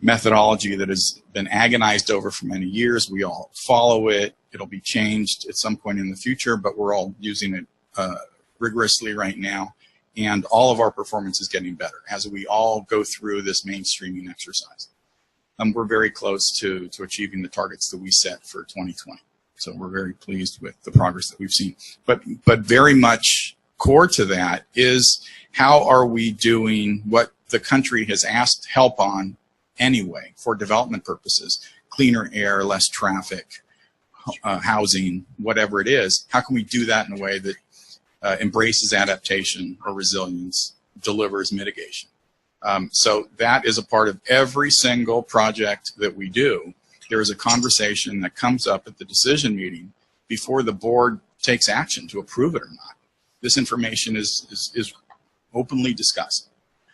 methodology that has been agonized over for many years. We all follow it. It'll be changed at some point in the future, but we're all using it rigorously right now, and all of our performance is getting better as we all go through this mainstreaming exercise. We're very close to achieving the targets that we set for 2020. So we're very pleased with the progress that we've seen. But very much core to that is how are we doing what the country has asked help on anyway for development purposes, cleaner air, less traffic, housing, whatever it is. How can we do that in a way that embraces adaptation or resilience, delivers mitigation? So that is a part of every single project that we do. There is a conversation that comes up at the decision meeting before the board takes action to approve it or not. This information is openly discussed.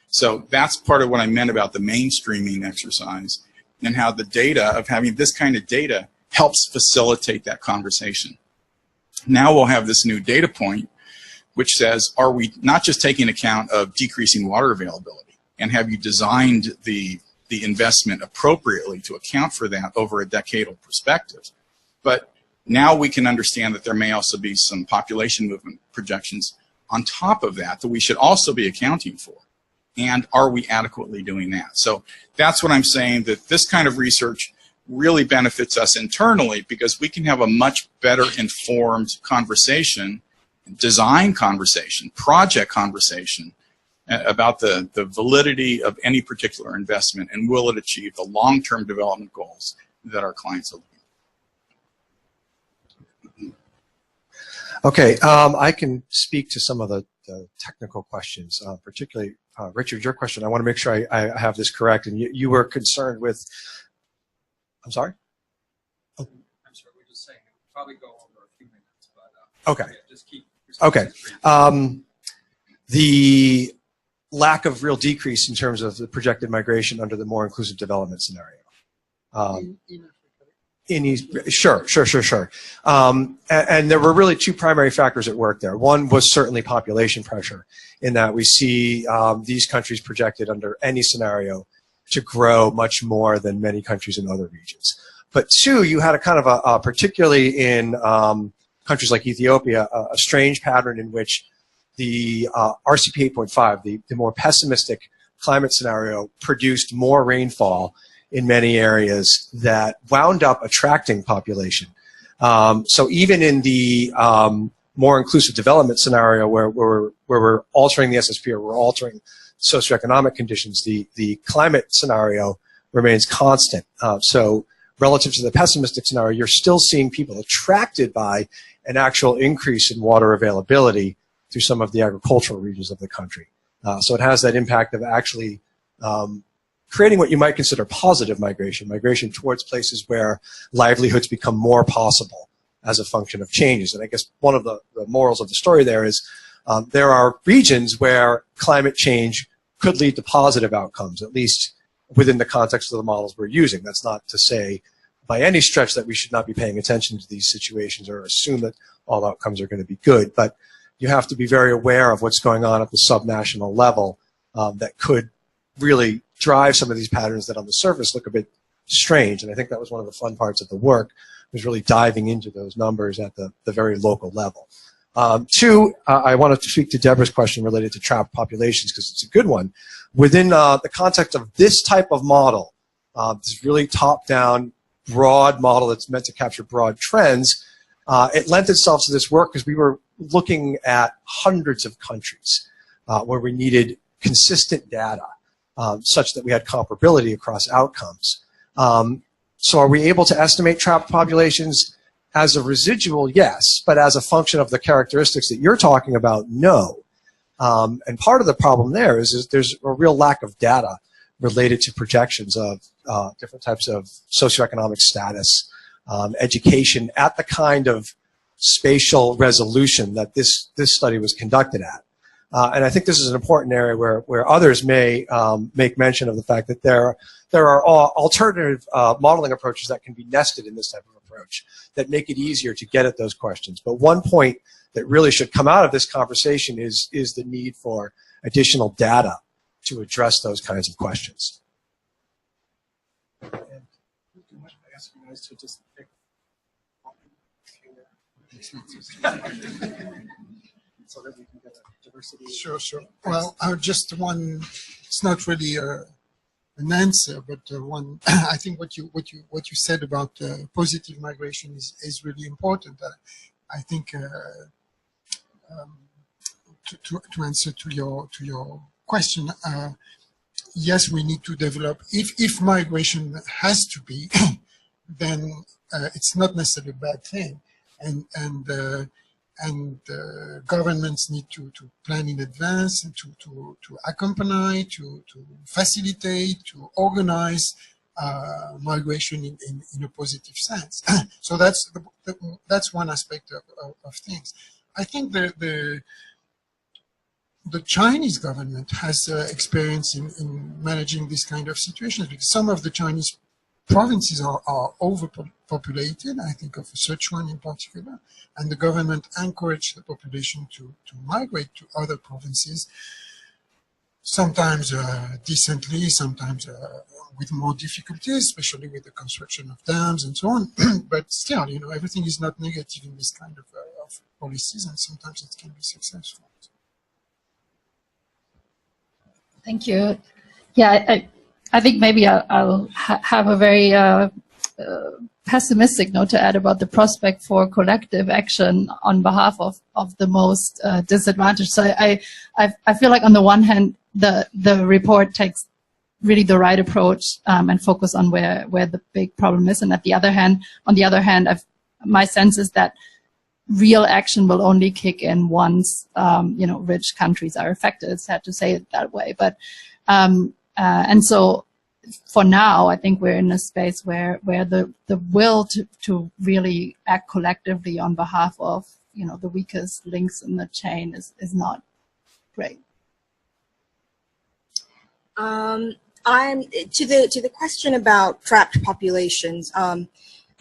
So that's part of what I meant about the mainstreaming exercise and how the data of having this kind of data helps facilitate that conversation. Now we'll have this new data point which says, are we not just taking account of decreasing water availability, and have you designed the investment appropriately to account for that over a decadal perspective? But now we can understand that there may also be some population movement projections on top of that we should also be accounting for. And are we adequately doing that? So that's what I'm saying, that this kind of research really benefits us internally because we can have a much better informed conversation, design conversation, project conversation about the validity of any particular investment and will it achieve the long-term development goals that our clients are looking for. Okay, I can speak to some of the technical questions, particularly Richard, your question. I want to make sure I have this correct. And you were concerned with, I'm sorry? Oh. I'm sorry, we're just saying it would probably go over a few minutes, but okay. Yeah, just keep. Okay. The lack of real decrease in terms of the projected migration under the more inclusive development scenario. Sure. And there were really two primary factors at work there. One was certainly population pressure, in that we see these countries projected under any scenario to grow much more than many countries in other regions. But two, you had a kind of a particularly in countries like Ethiopia, a strange pattern in which the RCP 8.5, the more pessimistic climate scenario, produced more rainfall in many areas that wound up attracting population. So even in the more inclusive development scenario where we're altering the SSP or we're altering socioeconomic conditions, the climate scenario remains constant. So relative to the pessimistic scenario, you're still seeing people attracted by an actual increase in water availability through some of the agricultural regions of the country. So it has that impact of actually creating what you might consider positive migration towards places where livelihoods become more possible as a function of changes. And I guess one of the morals of the story there is there are regions where climate change could lead to positive outcomes, at least within the context of the models we're using. That's not to say by any stretch that we should not be paying attention to these situations or assume that all outcomes are going to be good. But you have to be very aware of what's going on at the subnational level that could really drive some of these patterns that on the surface look a bit strange. And I think that was one of the fun parts of the work, was really diving into those numbers at the very local level. Two, I wanted to speak to Deborah's question related to trapped populations because it's a good one. Within the context of this type of model, this really top-down, broad model that's meant to capture broad trends, it lent itself to this work because we were looking at hundreds of countries where we needed consistent data such that we had comparability across outcomes. So are we able to estimate trapped populations? As a residual, yes, but as a function of the characteristics that you're talking about, no. And part of the problem there is there's a real lack of data related to projections of different types of socioeconomic status, education at the kind of spatial resolution that this study was conducted at. And I think this is an important area where others may make mention of the fact that there are alternative modeling approaches that can be nested in this type of approach that make it easier to get at those questions. But one point that really should come out of this conversation is the need for additional data to address those kinds of questions. And I ask you guys to just pick so that we can get a diversity. Sure. Well, just one. It's not really an answer, but one. I think what you said about positive migration is really important. I think to answer to your question, yes, we need to develop. If migration has to be, then it's not necessarily a bad thing, and governments need to plan in advance and to accompany, to facilitate, to organize migration in a positive sense. So that's one aspect of things. I think the Chinese government has experience in managing this kind of situations, because some of the Chinese provinces are overpopulated. I think of Sichuan in particular, and the government encouraged the population to migrate to other provinces, sometimes decently, sometimes with more difficulties, especially with the construction of dams and so on. But still, everything is not negative in this kind of policies, and sometimes it can be successful. Thank you. Yeah, I think maybe I'll have a very pessimistic note to add about the prospect for collective action on behalf of the most disadvantaged. So I feel like on the one hand, the report takes really the right approach and focus on where the big problem is, and on the other hand, my sense is that real action will only kick in once rich countries are affected. It's sad to say it that way, but and so for now, I think we're in a space where the will to really act collectively on behalf of the weakest links in the chain is not great. I'm to the question about trapped populations.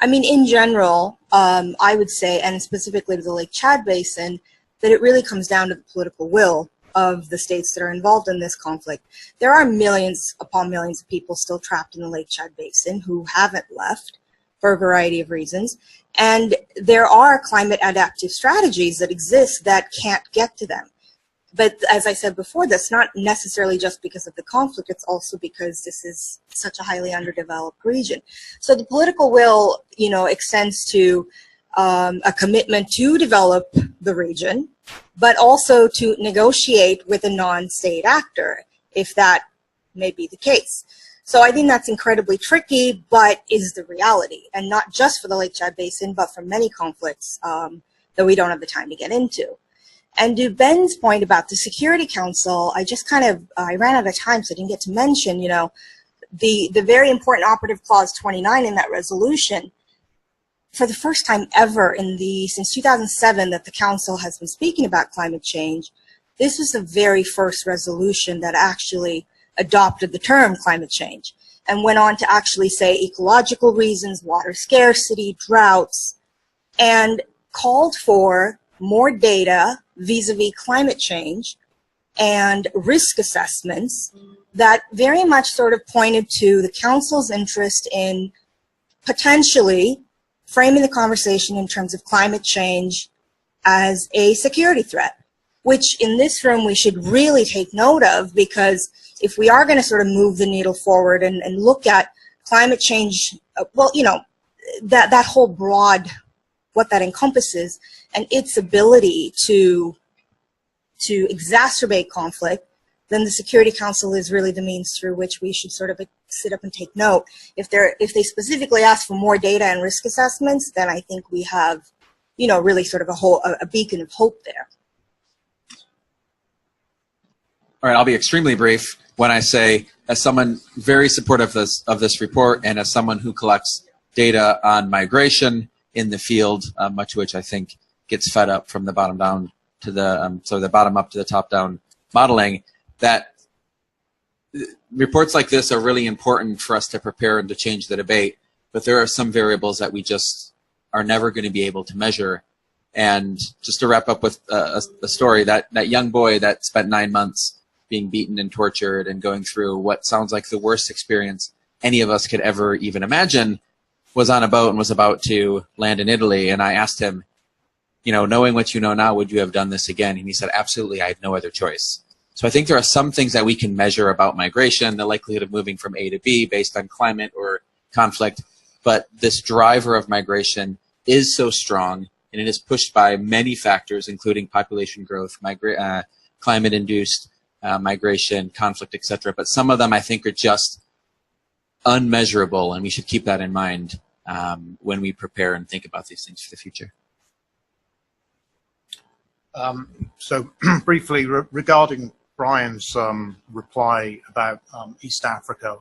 I mean, in general, I would say, and specifically to the Lake Chad Basin, that it really comes down to the political will of the states that are involved in this conflict. There are millions upon millions of people still trapped in the Lake Chad Basin who haven't left for a variety of reasons. And there are climate adaptive strategies that exist that can't get to them. But as I said before, that's not necessarily just because of the conflict, it's also because this is such a highly underdeveloped region. So the political will, extends to a commitment to develop the region, but also to negotiate with a non-state actor, if that may be the case. So I think that's incredibly tricky, but is the reality, and not just for the Lake Chad Basin, but for many conflicts that we don't have the time to get into. And to Ben's point about the Security Council, I ran out of time, so I didn't get to mention, the very important operative clause 29 in that resolution. For the first time ever since 2007 that the Council has been speaking about climate change, this was the very first resolution that actually adopted the term climate change and went on to actually say ecological reasons, water scarcity, droughts, and called for more data vis-a-vis climate change and risk assessments that very much sort of pointed to the Council's interest in potentially framing the conversation in terms of climate change as a security threat, which in this room we should really take note of, because if we are going to sort of move the needle forward and look at climate change, well, you know, that whole broad, what that encompasses, and its ability to exacerbate conflict, then the Security Council is really the means through which we should sort of sit up and take note. If they specifically ask for more data and risk assessments, then I think we have, you know, really sort of a beacon of hope there. All right, I'll be extremely brief when I say, as someone very supportive of this report, and as someone who collects data on migration in the field, much of which I think gets fed up from the bottom down to the the bottom up to the top down modeling, that reports like this are really important for us to prepare and to change the debate. But there are some variables that we just are never going to be able to measure. And just to wrap up with a story, that young boy that spent 9 months being beaten and tortured and going through what sounds like the worst experience any of us could ever even imagine, was on a boat and was about to land in Italy. And I asked him, you know, knowing what you know now, would you have done this again? And he said, absolutely, I had no other choice. So I think there are some things that we can measure about migration, the likelihood of moving from A to B based on climate or conflict. But this driver of migration is so strong, and it is pushed by many factors, including population growth, climate-induced migration, conflict, etc. But some of them, I think, are just unmeasurable, and we should keep that in mind when we prepare and think about these things for the future. So briefly, regarding Brian's reply about East Africa,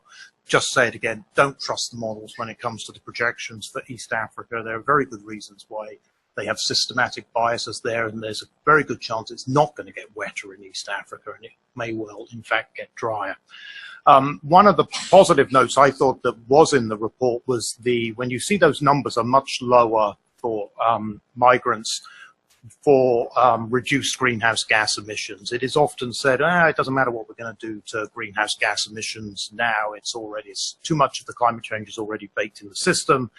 just say it again, don't trust the models when it comes to the projections for East Africa. There are very good reasons why they have systematic biases there, and there's a very good chance it's not going to get wetter in East Africa, and it may well, in fact, get drier. One of the positive notes I thought that was in the report was when you see those numbers are much lower for migrants for reduced greenhouse gas emissions. It is often said, it doesn't matter what we're going to do to greenhouse gas emissions now. It's too much of the climate change is already baked in the system.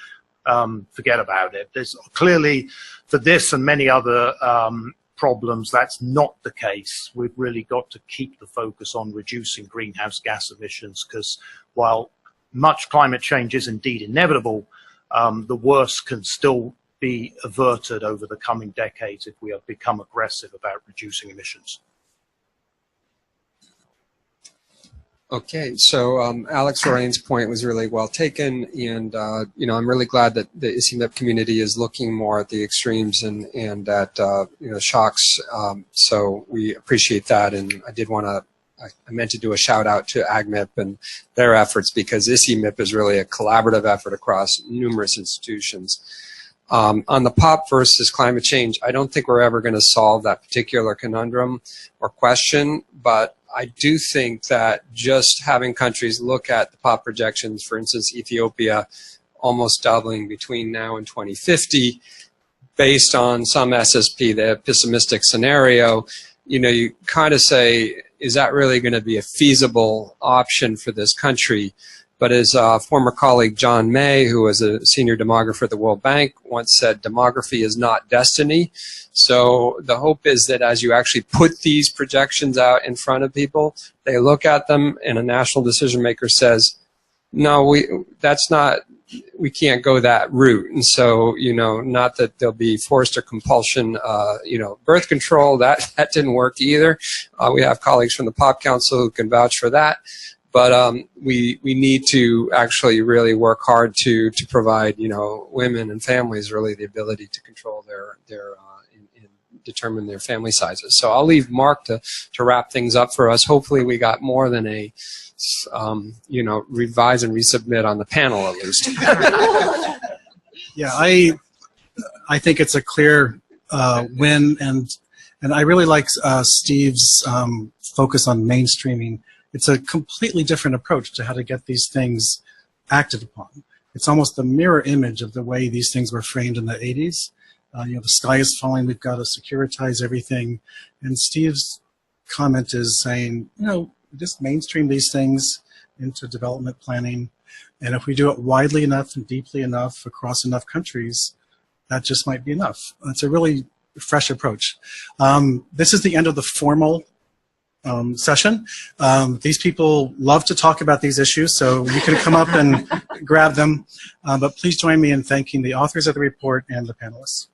Forget about it. There's clearly, for this and many other problems, that's not the case. We've really got to keep the focus on reducing greenhouse gas emissions, because while much climate change is indeed inevitable, the worst can still be averted over the coming decades if we have become aggressive about reducing emissions. Okay, so Alex Lorraine's point was really well taken, and you know, I'm really glad that the ICIMIP community is looking more at the extremes and at you know, shocks. So we appreciate that, and I did want to. I meant to do a shout out to AgMIP and their efforts, because ICIMIP is really a collaborative effort across numerous institutions. On the POP versus climate change, I don't think we're ever going to solve that particular conundrum or question, but I do think that just having countries look at the POP projections, for instance, Ethiopia almost doubling between now and 2050, based on some SSP, the pessimistic scenario, you know, you kind of say, is that really going to be a feasible option for this country? But as former colleague John May, who was a senior demographer at the World Bank, once said, demography is not destiny. So the hope is that as you actually put these projections out in front of people, they look at them and a national decision maker says, no, we can't go that route. And so, you know, not that there'll be forced or compulsion, you know, birth control, that didn't work either. We have colleagues from the POP Council who can vouch for that. But we need to actually really work hard to provide, you know, women and families really the ability to control their and determine their family sizes. So I'll leave Mark to wrap things up for us. Hopefully we got more than a, you know, revise and resubmit on the panel at least. Yeah, I think it's a clear win, and I really like Steve's focus on mainstreaming. It's a completely different approach to how to get these things acted upon. It's almost a mirror image of the way these things were framed in the 80s. You know, the sky is falling, we've got to securitize everything. And Steve's comment is saying, you know, just mainstream these things into development planning. And if we do it widely enough and deeply enough across enough countries, that just might be enough. It's a really fresh approach. This is the end of the formal session. These people love to talk about these issues, so you can come up and grab them. But please join me in thanking the authors of the report and the panelists.